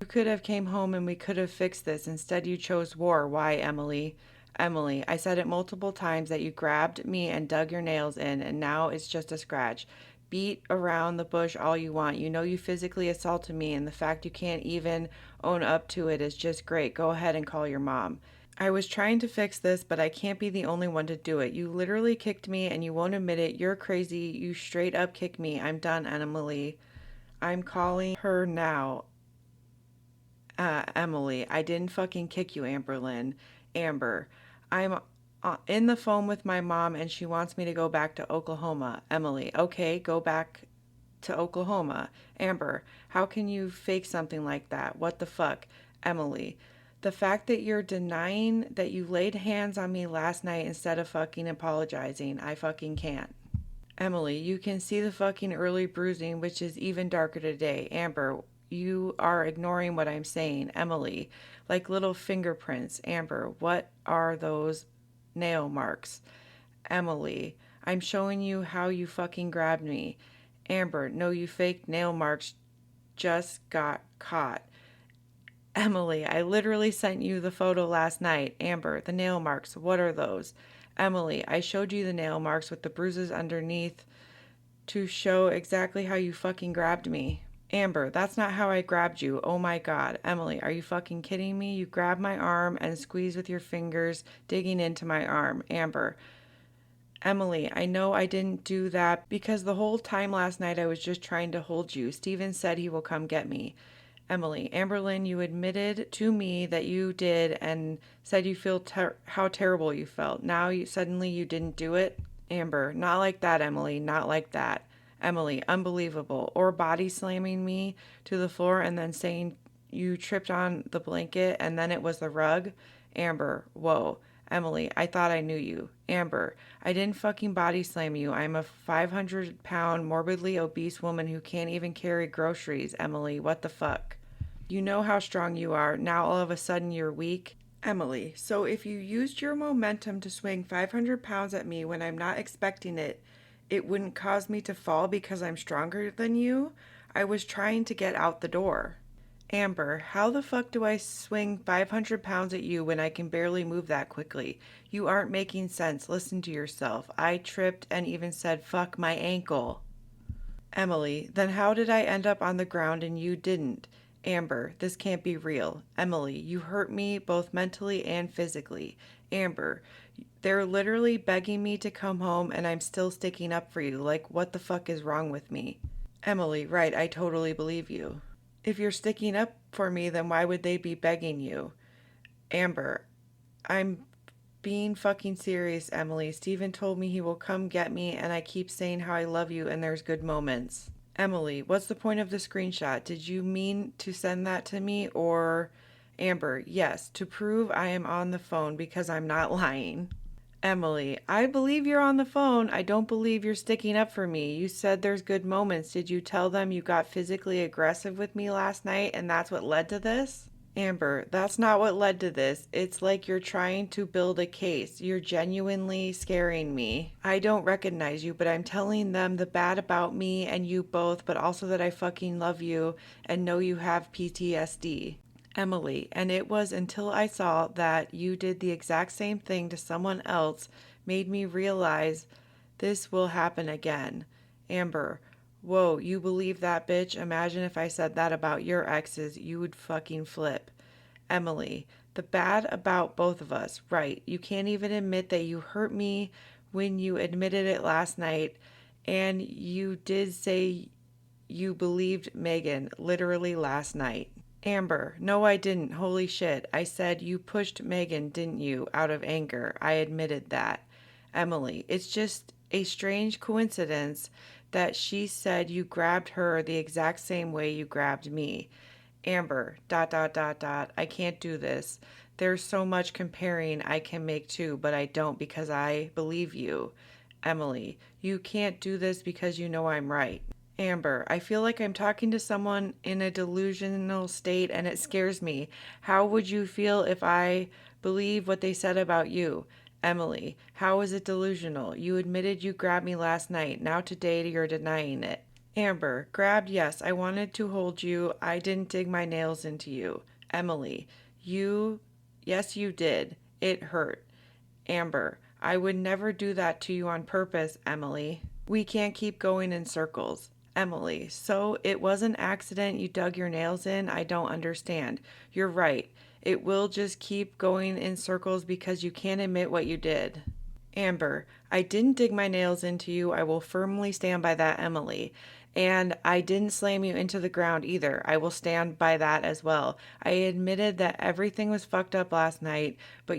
You could have came home and we could have fixed this. Instead, you chose war. Why, Emily? Emily, I said it multiple times that you grabbed me and dug your nails in, and now it's just a scratch. Beat around the bush all you want. You know you physically assaulted me, and the fact you can't even own up to it is just great. Go ahead and call your mom. I was trying to fix this, but I can't be the only one to do it. You literally kicked me and you won't admit it. You're crazy. You straight up kicked me. I'm done, Emily. I'm calling her now. Emily, I didn't fucking kick you, Amberlynn. Amber, I'm in the phone with my mom and she wants me to go back to Oklahoma. Emily, okay, go back to Oklahoma. Amber, how can you fake something like that? What the fuck? Emily, the fact that you're denying that you laid hands on me last night instead of fucking apologizing, I fucking can't. Emily, you can see the fucking early bruising, which is even darker today. Amber, you are ignoring what I'm saying. Emily, like little fingerprints. Amber, what are those nail marks? Emily, I'm showing you how you fucking grabbed me. Amber, no, you fake nail marks just got caught. Emily, I literally sent you the photo last night. Amber, the nail marks, what are those? Emily, I showed you the nail marks with the bruises underneath to show exactly how you fucking grabbed me. Amber, that's not how I grabbed you. Oh my god. Emily, are you fucking kidding me? You grabbed my arm and squeezed with your fingers, digging into my arm. Amber, Emily, I know I didn't do that because the whole time last night I was just trying to hold you. Steven said he will come get me. Emily, Amberlynn, you admitted to me that you did and said you feel how terrible you felt. Now suddenly you didn't do it? Amber, not like that, Emily, not like that. Emily, unbelievable. Or body slamming me to the floor and then saying you tripped on the blanket and then it was the rug? Amber, whoa. Emily, I thought I knew you. Amber, I didn't fucking body slam you. I'm a 500-pound, morbidly obese woman who can't even carry groceries. Emily, what the fuck? You know how strong you are. Now all of a sudden you're weak. Emily, so if you used your momentum to swing 500 pounds at me when I'm not expecting it, it wouldn't cause me to fall because I'm stronger than you? I was trying to get out the door. Amber, how the fuck do I swing 500 pounds at you when I can barely move that quickly? You aren't making sense. Listen to yourself. I tripped and even said, fuck my ankle. Emily, then how did I end up on the ground and you didn't? Amber, this can't be real. Emily, you hurt me both mentally and physically. Amber, they're literally begging me to come home and I'm still sticking up for you. Like, what the fuck is wrong with me? Emily, right, I totally believe you. If you're sticking up for me, then why would they be begging you? Amber, I'm being fucking serious, Emily. Steven told me he will come get me, and I keep saying how I love you and there's good moments. Emily, what's the point of the screenshot? Did you mean to send that to me or... Amber, yes, to prove I am on the phone because I'm not lying. Emily, I believe you're on the phone. I don't believe you're sticking up for me. You said there's good moments. Did you tell them you got physically aggressive with me last night and that's what led to this? Amber, that's not what led to this. It's like you're trying to build a case. You're genuinely scaring me. I don't recognize you, but I'm telling them the bad about me and you both, but also that I fucking love you and know you have PTSD. Emily, and it was until I saw that you did the exact same thing to someone else made me realize this will happen again. Amber, whoa, you believe that, bitch? Imagine if I said that about your exes, you would fucking flip. Emily, the bad about both of us, right? You can't even admit that you hurt me when you admitted it last night, and you did say you believed Megan literally last night. Amber, no, I didn't. Holy shit. I said you pushed Megan, didn't you, out of anger. I admitted that. Emily, it's just a strange coincidence that she said you grabbed her the exact same way you grabbed me. Amber, ... I can't do this. There's so much comparing I can make too, but I don't because I believe you. Emily, you can't do this because you know I'm right. Amber, I feel like I'm talking to someone in a delusional state and it scares me. How would you feel if I believe what they said about you? Emily, how is it delusional? You admitted you grabbed me last night. Now today you're denying it. Amber, grabbed, yes, I wanted to hold you. I didn't dig my nails into you. Emily, yes, you did. It hurt. Amber, I would never do that to you on purpose, Emily. We can't keep going in circles. Emily, so it was an accident you dug your nails in? I don't understand. You're right. It will just keep going in circles because you can't admit what you did. Amber, I didn't dig my nails into you. I will firmly stand by that, Emily. And I didn't slam you into the ground either. I will stand by that as well. I admitted that everything was fucked up last night, but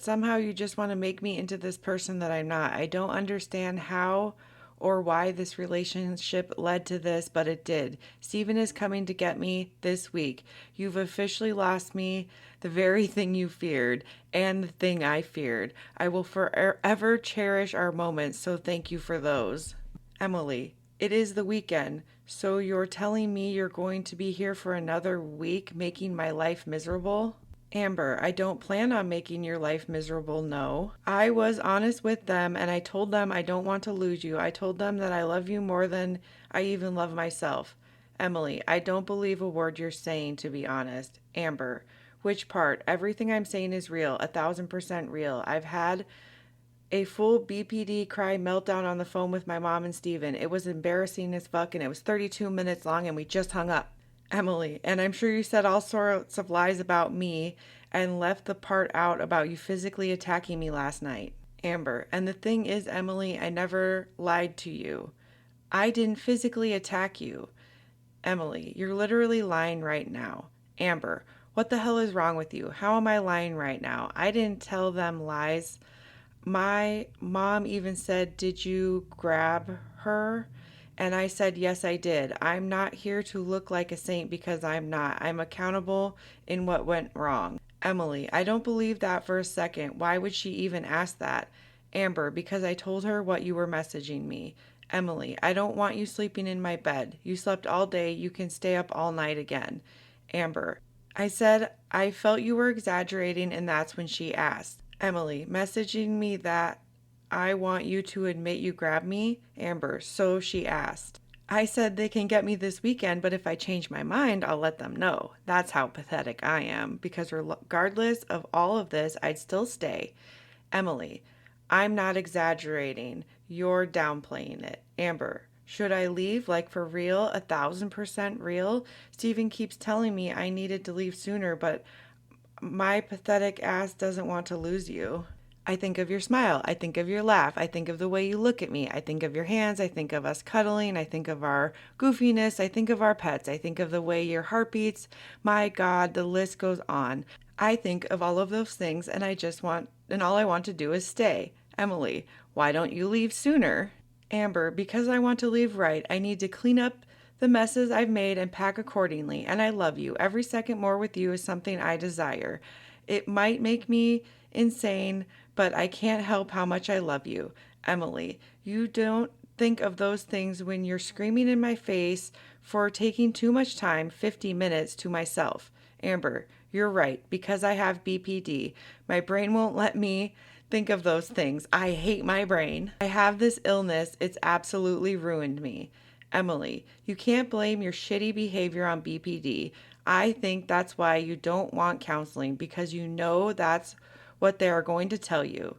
somehow you just want to make me into this person that I'm not. I don't understand how or why this relationship led to this, but it did. Steven is coming to get me this week. You've officially lost me, the very thing you feared, and the thing I feared. I will forever cherish our moments, so thank you for those. Emily, it is the weekend, so you're telling me you're going to be here for another week making my life miserable? Amber, I don't plan on making your life miserable, no. I was honest with them and I told them I don't want to lose you. I told them that I love you more than I even love myself. Emily, I don't believe a word you're saying, to be honest. Amber, which part? Everything I'm saying is real, 1,000% real. I've had a full BPD cry meltdown on the phone with my mom and Steven. It was embarrassing as fuck and it was 32 minutes long and we just hung up. Emily, and I'm sure you said all sorts of lies about me and left the part out about you physically attacking me last night. Amber, and the thing is, Emily, I never lied to you. I didn't physically attack you. Emily, you're literally lying right now. Amber, what the hell is wrong with you? How am I lying right now? I didn't tell them lies. My mom even said, did you grab her? And I said, yes, I did. I'm not here to look like a saint because I'm not. I'm accountable in what went wrong. Emily, I don't believe that for a second. Why would she even ask that? Amber, because I told her what you were messaging me. Emily, I don't want you sleeping in my bed. You slept all day. You can stay up all night again. Amber, I said I felt you were exaggerating and that's when she asked. Emily, messaging me that I want you to admit you grabbed me? Amber, so she asked. I said they can get me this weekend, but if I change my mind, I'll let them know. That's how pathetic I am, because regardless of all of this, I'd still stay. Emily, I'm not exaggerating. You're downplaying it. Amber, should I leave? Like for real? 1,000% real? Steven keeps telling me I needed to leave sooner, but my pathetic ass doesn't want to lose you. I think of your smile. I think of your laugh. I think of the way you look at me. I think of your hands. I think of us cuddling. I think of our goofiness. I think of our pets. I think of the way your heart beats. My God, the list goes on. I think of all of those things and all I want to do is stay. Emily, why don't you leave sooner? Amber, because I want to leave right. I need to clean up the messes I've made and pack accordingly. And I love you. Every second more with you is something I desire. It might make me insane, but I can't help how much I love you. Emily, you don't think of those things when you're screaming in my face for taking too much time, 50 minutes, to myself. Amber, you're right, because I have BPD. My brain won't let me think of those things. I hate my brain. I have this illness. It's absolutely ruined me. Emily, you can't blame your shitty behavior on BPD. I think that's why you don't want counseling, because you know that's what they are going to tell you.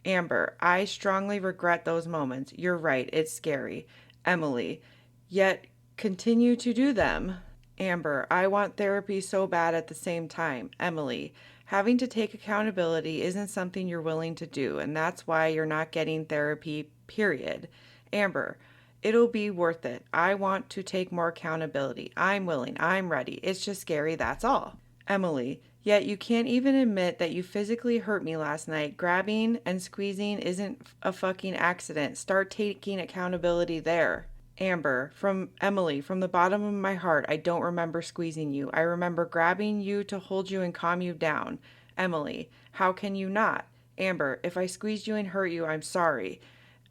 Amber, I strongly regret those moments. You're right, it's scary. Emily, yet continue to do them. Amber, I want therapy so bad at the same time. Emily, having to take accountability isn't something you're willing to do, and that's why you're not getting therapy, period. Amber, it'll be worth it. I want to take more accountability. I'm willing. I'm ready. It's just scary, that's all. Emily, yet you can't even admit that you physically hurt me last night. Grabbing and squeezing isn't a fucking accident. Start taking accountability there. Amber, from Emily, from the bottom of my heart, I don't remember squeezing you. I remember grabbing you to hold you and calm you down. Emily, how can you not? Amber, if I squeezed you and hurt you, I'm sorry.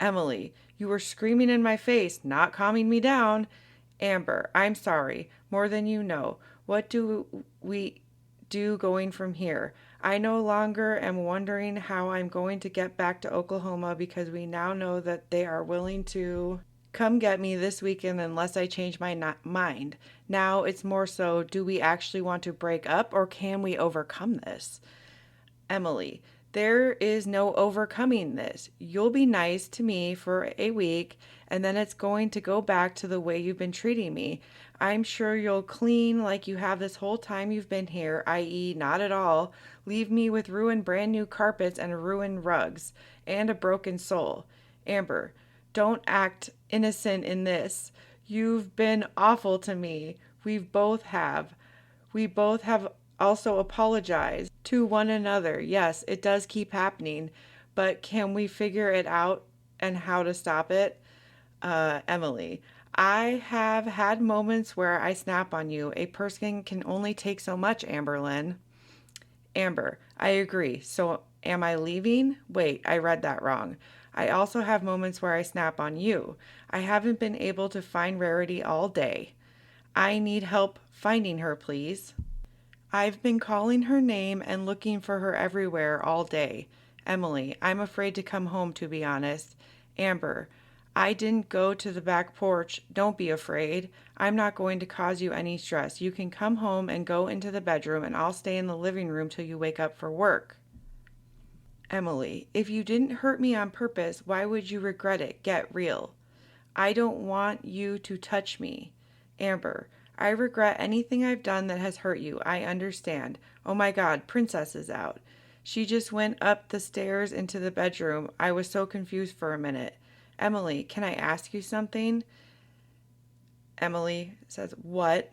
Emily, you were screaming in my face, not calming me down. Amber, I'm sorry, more than you know. What do we do going from here? I no longer am wondering how I'm going to get back to Oklahoma because we now know that they are willing to. come get me this weekend unless I change my mind. Now it's more so, do we actually want to break up or can we overcome this? Emily, there is no overcoming this. You'll be nice to me for a week and then it's going to go back to the way you've been treating me. I'm sure you'll clean like you have this whole time you've been here, i.e., not at all. Leave me with ruined brand new carpets and ruined rugs and a broken soul. Amber, don't act innocent in this. You've been awful to me. We both have also apologized to one another. Yes, it does keep happening, but can we figure it out and how to stop it? Emily, I have had moments where I snap on you. A person can only take so much, Amberlyn. Amber, I agree. So am I leaving? Wait, I read that wrong. I also have moments where I snap on you. I haven't been able to find Rarity all day. I need help finding her, please. I've been calling her name and looking for her everywhere all day. Emily, I'm afraid to come home, to be honest. Amber, I didn't go to the back porch. Don't be afraid. I'm not going to cause you any stress. You can come home and go into the bedroom, and I'll stay in the living room till you wake up for work. Emily, if you didn't hurt me on purpose, why would you regret it? Get real. I don't want you to touch me. Amber, I regret anything I've done that has hurt you. I understand. Oh my God, Princess is out. She just went up the stairs into the bedroom. I was so confused for a minute. Emily, can I ask you something? Emily says, what?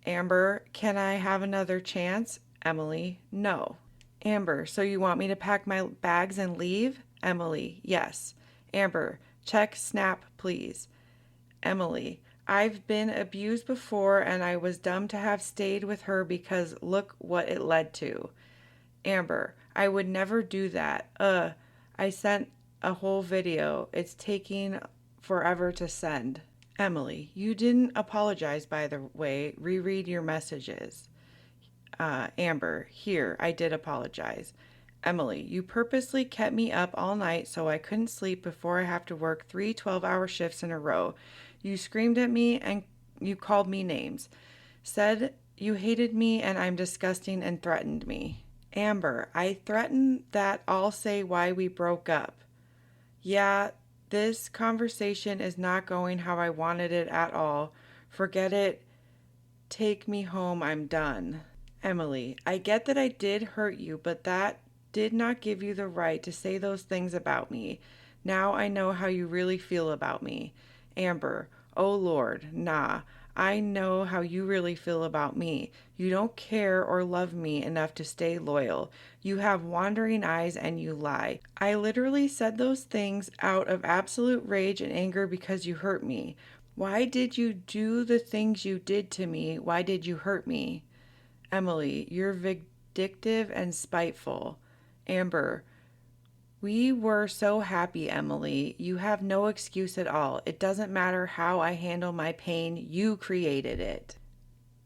Amber, can I have another chance? Emily, no. Amber, so you want me to pack my bags and leave? Emily, yes. Amber, check Snap, please. Emily, I've been abused before and I was dumb to have stayed with her because look what it led to. Amber, I would never do that. I sent a whole video. It's taking forever to send. Emily, you didn't apologize, by the way. Reread your messages. Amber, here, I did apologize. Emily, you purposely kept me up all night so I couldn't sleep before I have to work 3 12-hour shifts in a row. You screamed at me and you called me names. Said you hated me and I'm disgusting and threatened me. Amber, I threatened that I'll say why we broke up. Yeah, this conversation is not going how I wanted it at all. Forget it. Take me home. I'm done. Emily, I get that I did hurt you, but that did not give you the right to say those things about me. Now I know how you really feel about me. Amber, oh Lord, nah. I know how you really feel about me. You don't care or love me enough to stay loyal. You have wandering eyes and you lie. I literally said those things out of absolute rage and anger because you hurt me. Why did you do the things you did to me? Why did you hurt me? Emily, you're vindictive and spiteful. Amber, we were so happy, Emily. You have no excuse at all. It doesn't matter how I handle my pain. You created it.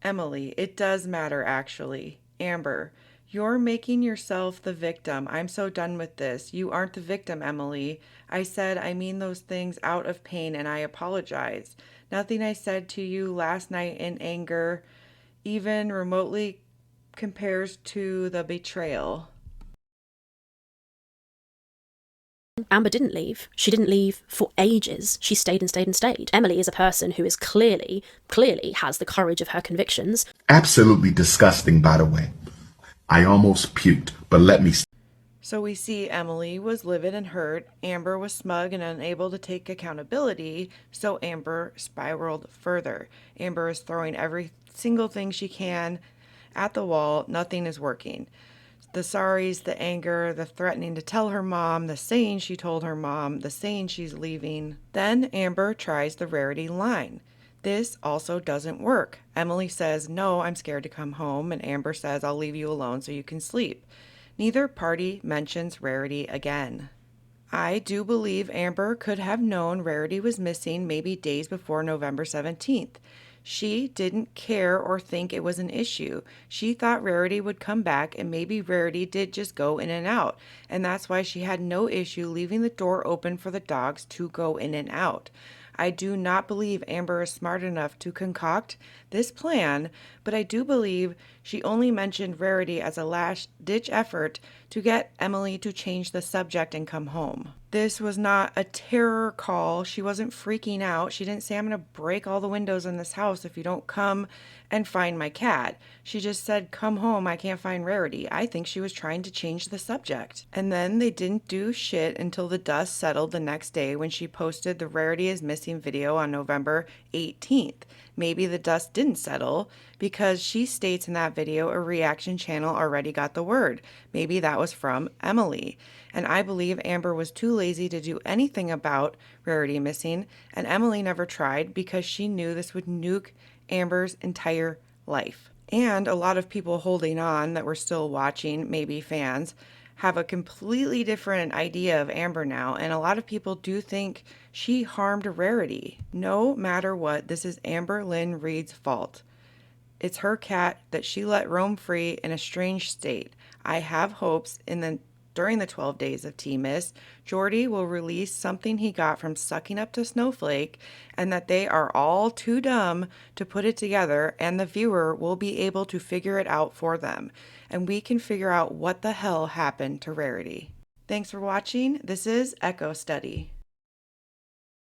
Emily, it does matter, actually. Amber, you're making yourself the victim. I'm so done with this. You aren't the victim, Emily. I said I mean those things out of pain and I apologize. Nothing I said to you last night in anger even remotely compares to the betrayal. Amber didn't leave. She didn't leave for ages. She stayed and stayed and stayed. Emily is a person who is clearly has the courage of her convictions. Absolutely disgusting, by the way. I almost puked, but let me... So we see Emily was livid and hurt. Amber was smug and unable to take accountability, so Amber spiraled further. Amber is throwing every single thing she can at the wall. Nothing is working. The sorries, the anger, the threatening to tell her mom, the saying she told her mom, the saying she's leaving. Then Amber tries the Rarity line. This also doesn't work. Emily says, no, I'm scared to come home, and Amber says, I'll leave you alone so you can sleep. Neither party mentions Rarity again. I do believe Amber could have known Rarity was missing maybe days before November 17th. She didn't care or think it was an issue. She thought Rarity would come back and maybe Rarity did just go in and out. And that's why she had no issue leaving the door open for the dogs to go in and out. I do not believe Amber is smart enough to concoct this plan, but I do believe she only mentioned Rarity as a last-ditch effort to get Emily to change the subject and come home. This was not a terror call. She wasn't freaking out. She didn't say, I'm going to break all the windows in this house if you don't come and find my cat. She just said, come home, I can't find Rarity. I think she was trying to change the subject. And then they didn't do shit until the dust settled the next day when she posted the Rarity is missing video on November 18th. Maybe the dust didn't settle because she states in that video a reaction channel already got the word. Maybe that was from Emily. And I believe Amber was too lazy to do anything about Rarity missing, and Emily never tried because she knew this would nuke Amber's entire life. And a lot of people holding on that were still watching, maybe fans, have a completely different idea of Amber now, and a lot of people do think she harmed Rarity. No matter what, this is Amber Lynn Reed's fault. It's her cat that she let roam free in a strange state. I have hopes during the 12 days of T-Miss, Jordy will release something he got from sucking up to Snowflake, and that they are all too dumb to put it together, and the viewer will be able to figure it out for them, and we can figure out what the hell happened to Rarity. Thanks for watching. This is Echo Study.